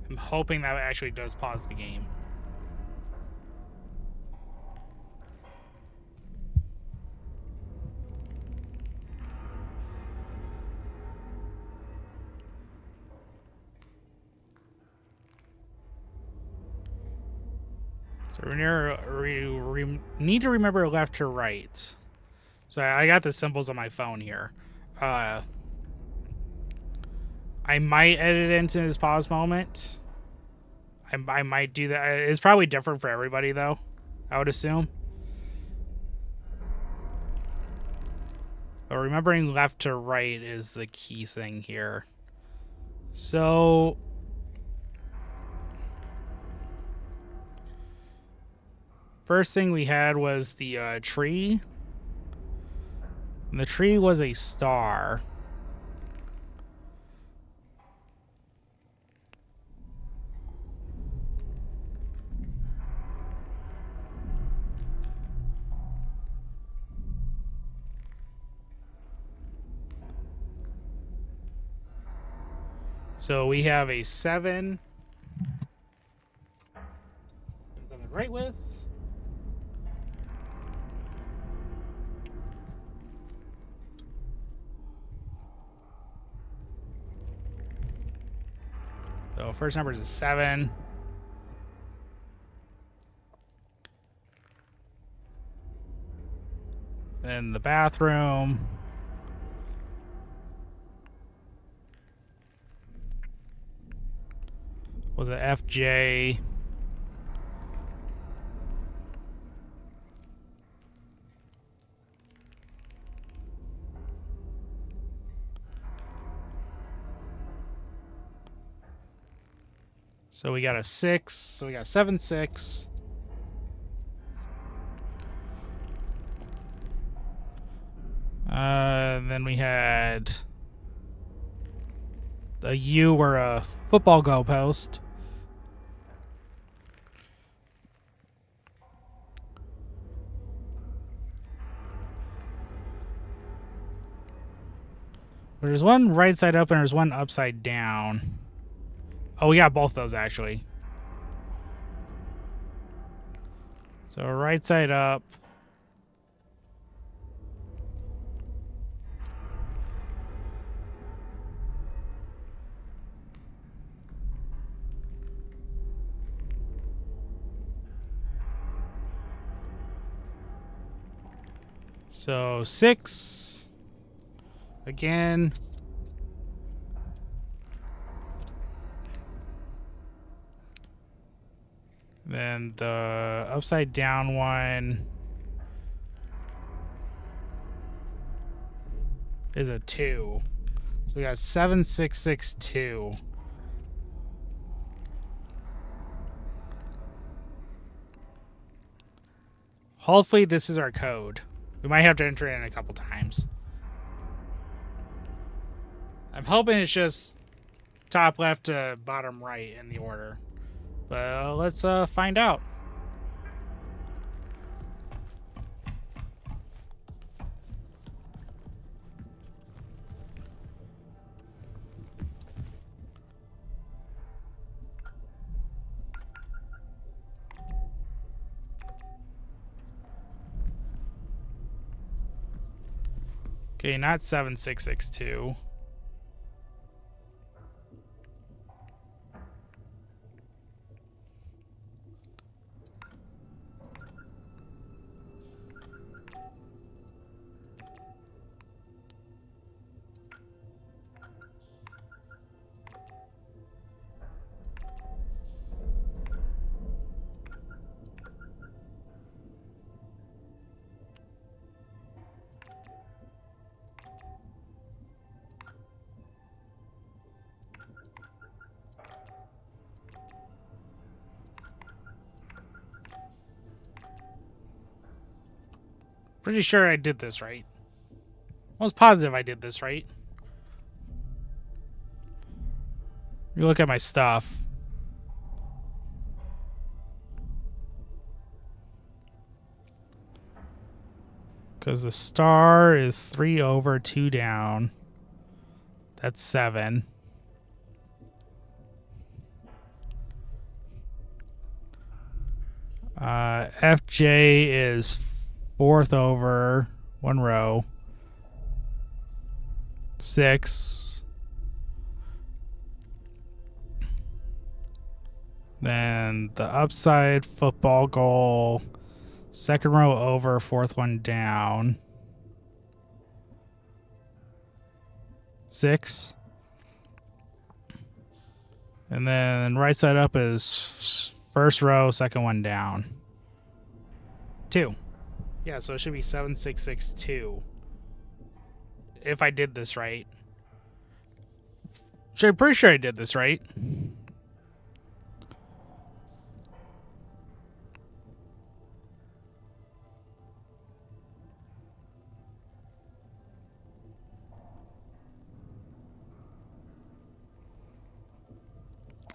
I'm hoping that actually does pause the game. So we need to remember left to right. So I got the symbols on my phone here. I might edit it into this pause moment. I might do that. It's probably different for everybody, though, I would assume. But remembering left to right is the key thing here. So first thing we had was the tree. And the tree was a star. So we have a 7. Something right with. So first number is a 7. Then the bathroom. Was a FJ. So we got a 6. So we got 7, 6. Then we had a U or a football goalpost. There's one right side up and there's one upside down. Oh, we got both those actually. So right side up. So 6. Again. Then the upside down one is a 2. So we got 7, 6, 6, 2. Hopefully this is our code. We might have to enter it in a couple times. I'm hoping it's just top left to bottom right in the order. But let's find out. Okay, not 7662. Pretty sure I did this right. I was positive I did this right. You look at my stuff. Because the star is 3 over, 2 down. That's 7. FJ is 4th over, 1 row. 6. Then the upside football goal, 2nd row over, 4th one down. 6. And then right side up is 1st row, 2nd one down. 2. Yeah, so it should be 7, 6, 6, 2. If I did this right. I'm pretty sure I did this right.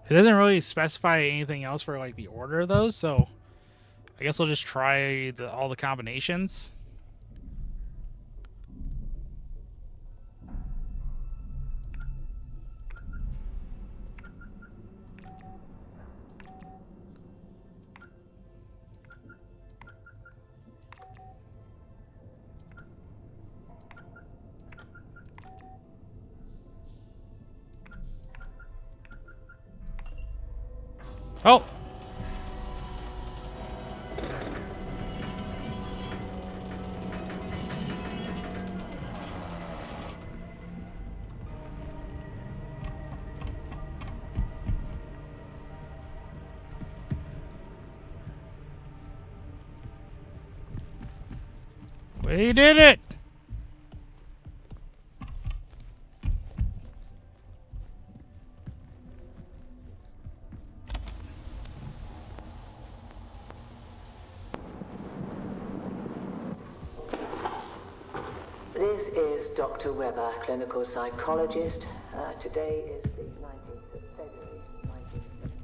It doesn't really specify anything else for like the order of those, so I guess I'll just try all the combinations. Oh! We did it! This is Dr. Weber, clinical psychologist. Today is the 19th of February, 1979.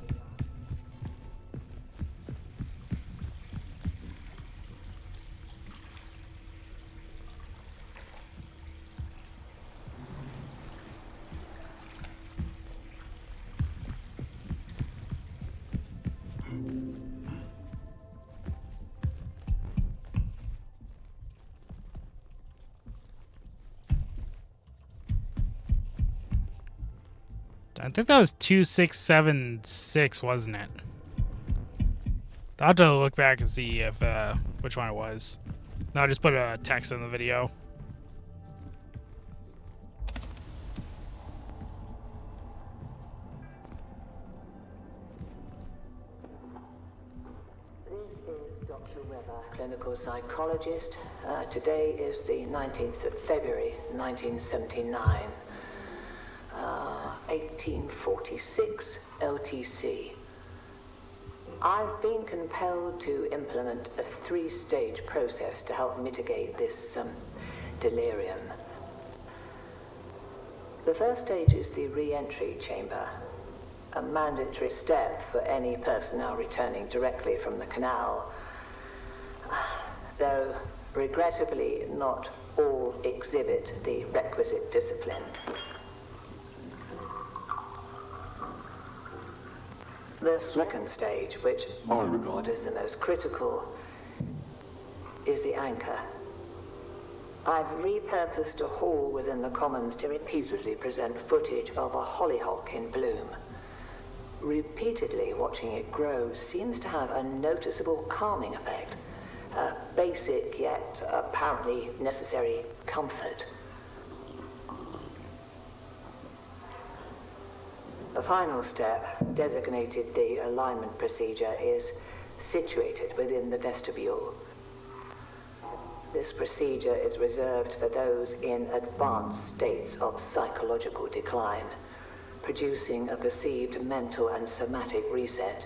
I think that was 2676, wasn't it? I'll have to look back and see if which one it was. No, I just put a text in the video. This is Dr. Weber, clinical psychologist. Today is the 19th of February, 1979. 1846 LTC. I've been compelled to implement a 3-stage process to help mitigate this delirium. The first stage is the re-entry chamber, a mandatory step for any personnel returning directly from the canal, though regrettably not all exhibit the requisite discipline. The second stage, which I regard as the most critical, is the anchor. I've repurposed a hall within the Commons to repeatedly present footage of a hollyhock in bloom. Repeatedly watching it grow seems to have a noticeable calming effect, a basic yet apparently necessary comfort. The final step, designated the alignment procedure, is situated within the vestibule. This procedure is reserved for those in advanced states of psychological decline, producing a perceived mental and somatic reset.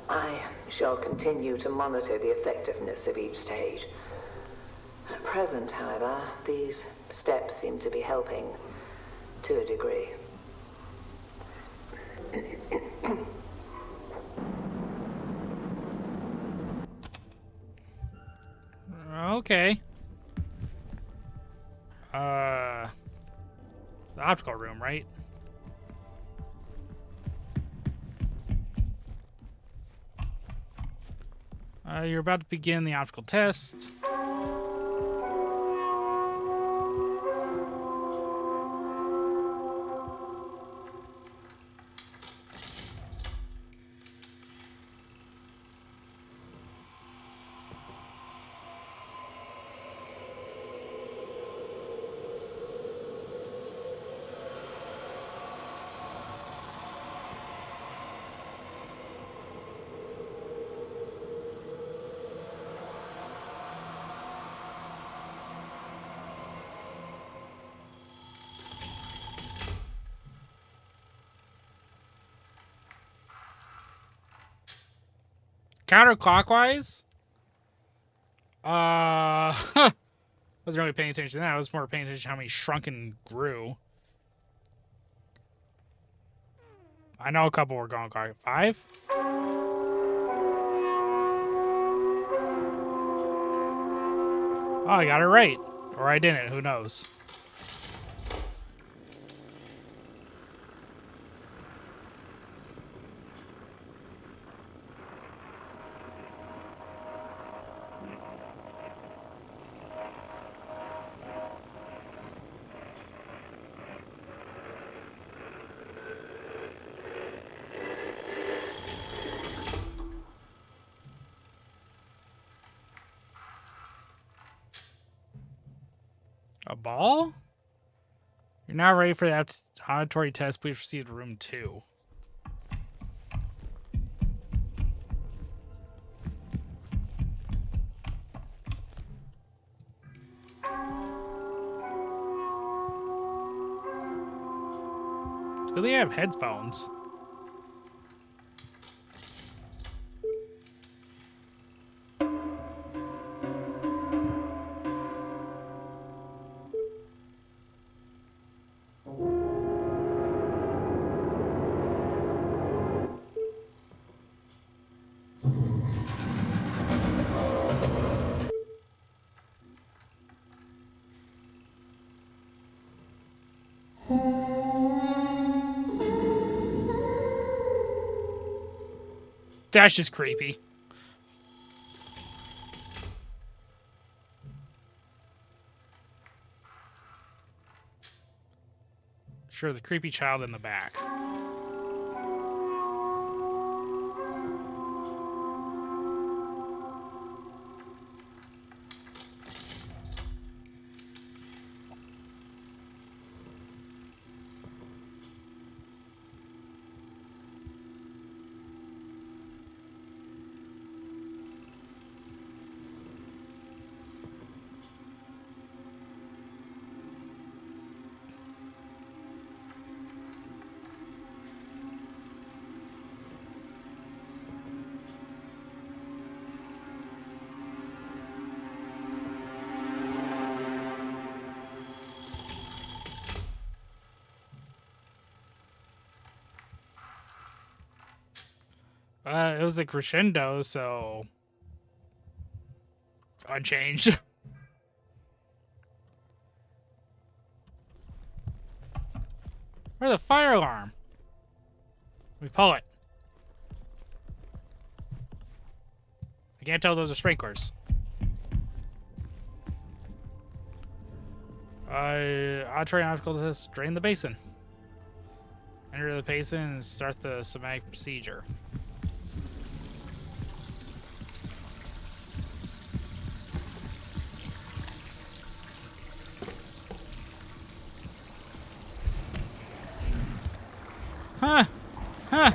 I shall continue to monitor the effectiveness of each stage. At present, however, these steps seem to be helping to a degree. Okay. The optical room, right? You're about to begin the optical test. Counterclockwise? Wasn't really paying attention to that. I was more paying attention to how many shrunk and grew. I know a couple were going 5. Oh, I got it right. Or I didn't. Who knows? A ball? You're now ready for that auditory test. Please proceed to room 2. Do they have headphones? That's just creepy. Sure, the creepy child in the back. It was a crescendo, so unchanged. Where's the fire alarm? We pull it. I can't tell those are sprinklers. Auditory and optical test. Drain the basin. Enter the basin and start the somatic procedure. Huh. Huh.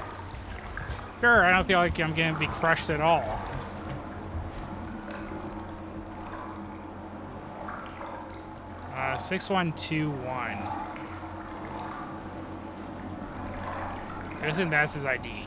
Sure, I don't feel like I'm going to be crushed at all. Uh, 6121. I guess that's his ID.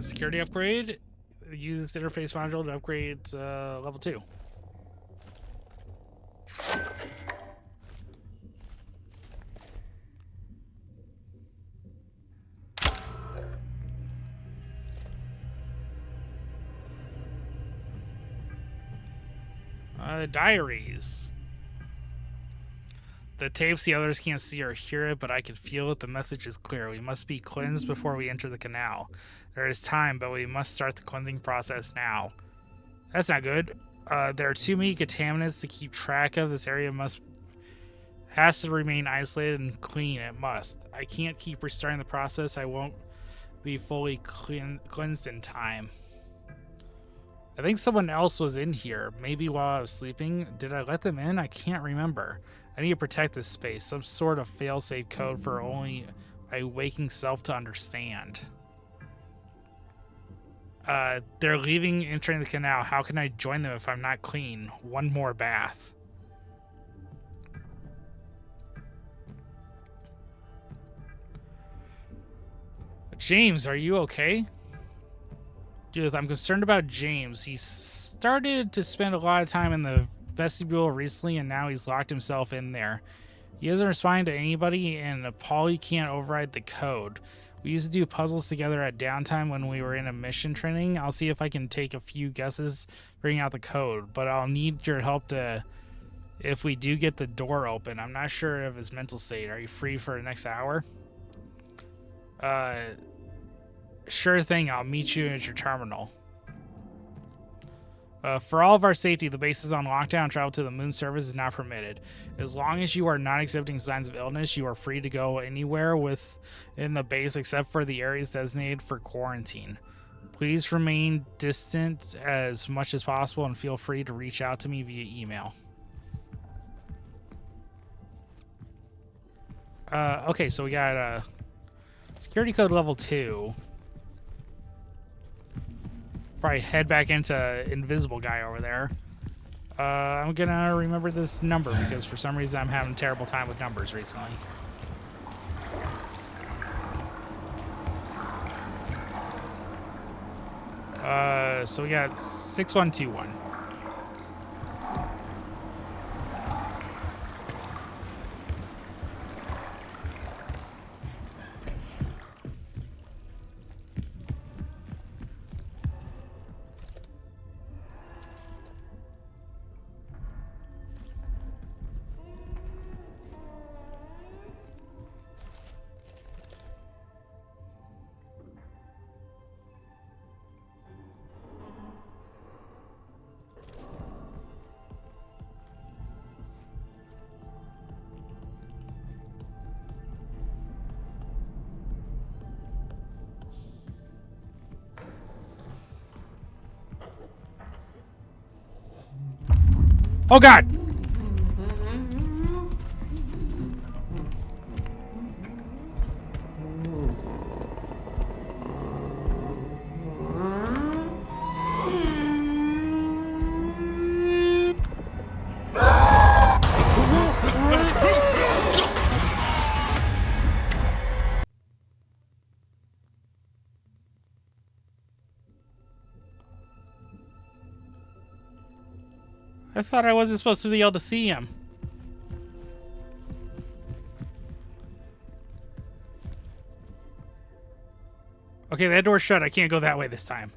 Security upgrade. Use this interface module to upgrade level 2. Diaries. The tapes the others can't see or hear it, but I can feel it. The message is clear. We must be cleansed before we enter the canal. There is time, but we must start the cleansing process now. That's not good. There are too many contaminants to keep track of. This area has to remain isolated and clean. It must. I can't keep restarting the process. I won't be fully cleansed in time. I think someone else was in here, maybe while I was sleeping. Did I let them in? I can't remember. I need to protect this space. Some sort of failsafe code for only my waking self to understand. They're leaving, entering the canal. How can I join them if I'm not clean? One more bath. James, are you okay? Judith, I'm concerned about James. He started to spend a lot of time in the vestibule recently, and now he's locked himself in there. He isn't responding to anybody, and Polly can't override the code. We used to do puzzles together at downtime when we were in a mission training. I'll see if I can take a few guesses bringing out the code, but I'll need your help if we do get the door open. I'm not sure of his mental state. Are you free for the next hour? Sure thing, I'll meet you at your terminal. For all of our safety, the base is on lockdown. Travel to the moon surface is not permitted. As long as you are not exhibiting signs of illness, you are free to go anywhere within the base except for the areas designated for quarantine. Please remain distant as much as possible and feel free to reach out to me via email. Okay, so we got security code level 2. Probably head back into invisible guy over there. I'm gonna remember this number because for some reason I'm having a terrible time with numbers recently. So we got 6121. Oh God! I thought I wasn't supposed to be able to see him. Okay, that door's shut. I can't go that way this time.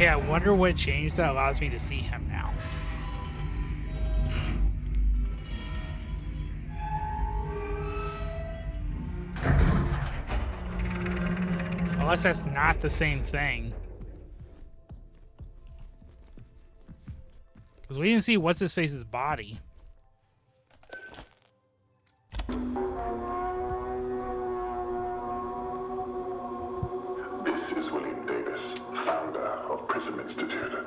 Okay, I wonder what changed that allows me to see him now. Unless that's not the same thing. Because we didn't see what's-his-face's body. This is William Davis, founder of Prism Institute.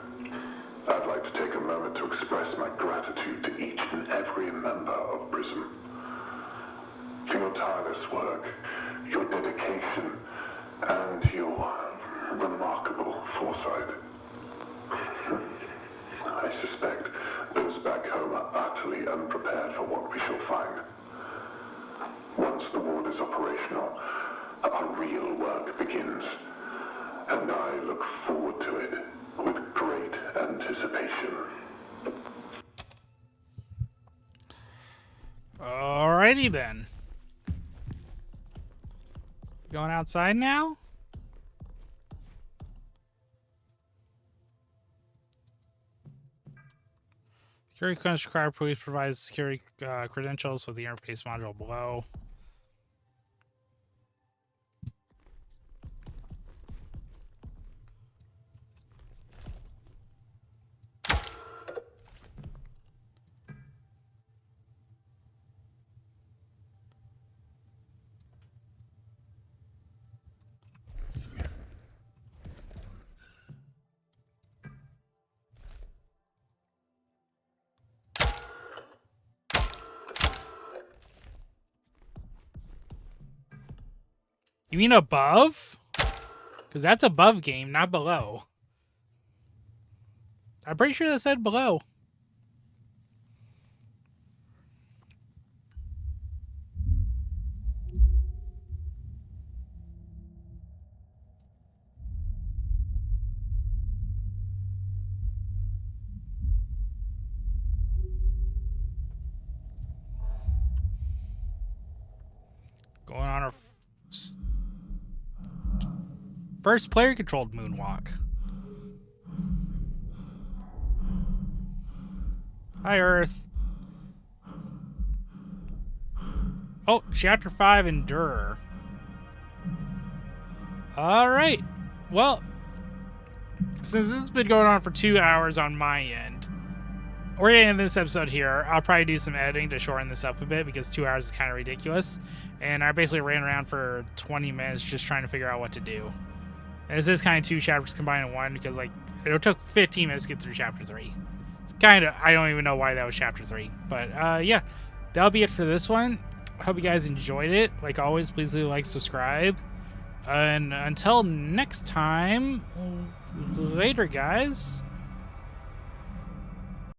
I'd like to take a moment to express my gratitude to each and every member of Prism. For your tireless work, your dedication, and your remarkable foresight. I suspect those back home are utterly unprepared for what we shall find. Once the ward is operational, our real work begins, and I look forward to it with great anticipation. Alrighty then. Going outside now? Security credential card, please provide security credentials with the interface module below. You mean above? Because that's above game, not below. I'm pretty sure that said below. Going on our first player-controlled moonwalk. Hi, Earth. Oh, Chapter 5, Endure. Alright. Well, since this has been going on for 2 hours on my end, we're going to end this episode here. I'll probably do some editing to shorten this up a bit because 2 hours is kind of ridiculous. And I basically ran around for 20 minutes just trying to figure out what to do. And this is kind of 2 chapters combined in one because, like, it took 15 minutes to get through chapter 3. It's kind of, I don't even know why that was chapter 3. But, yeah, that'll be it for this one. I hope you guys enjoyed it. Like always, please leave a like, subscribe. And until next time, later, guys.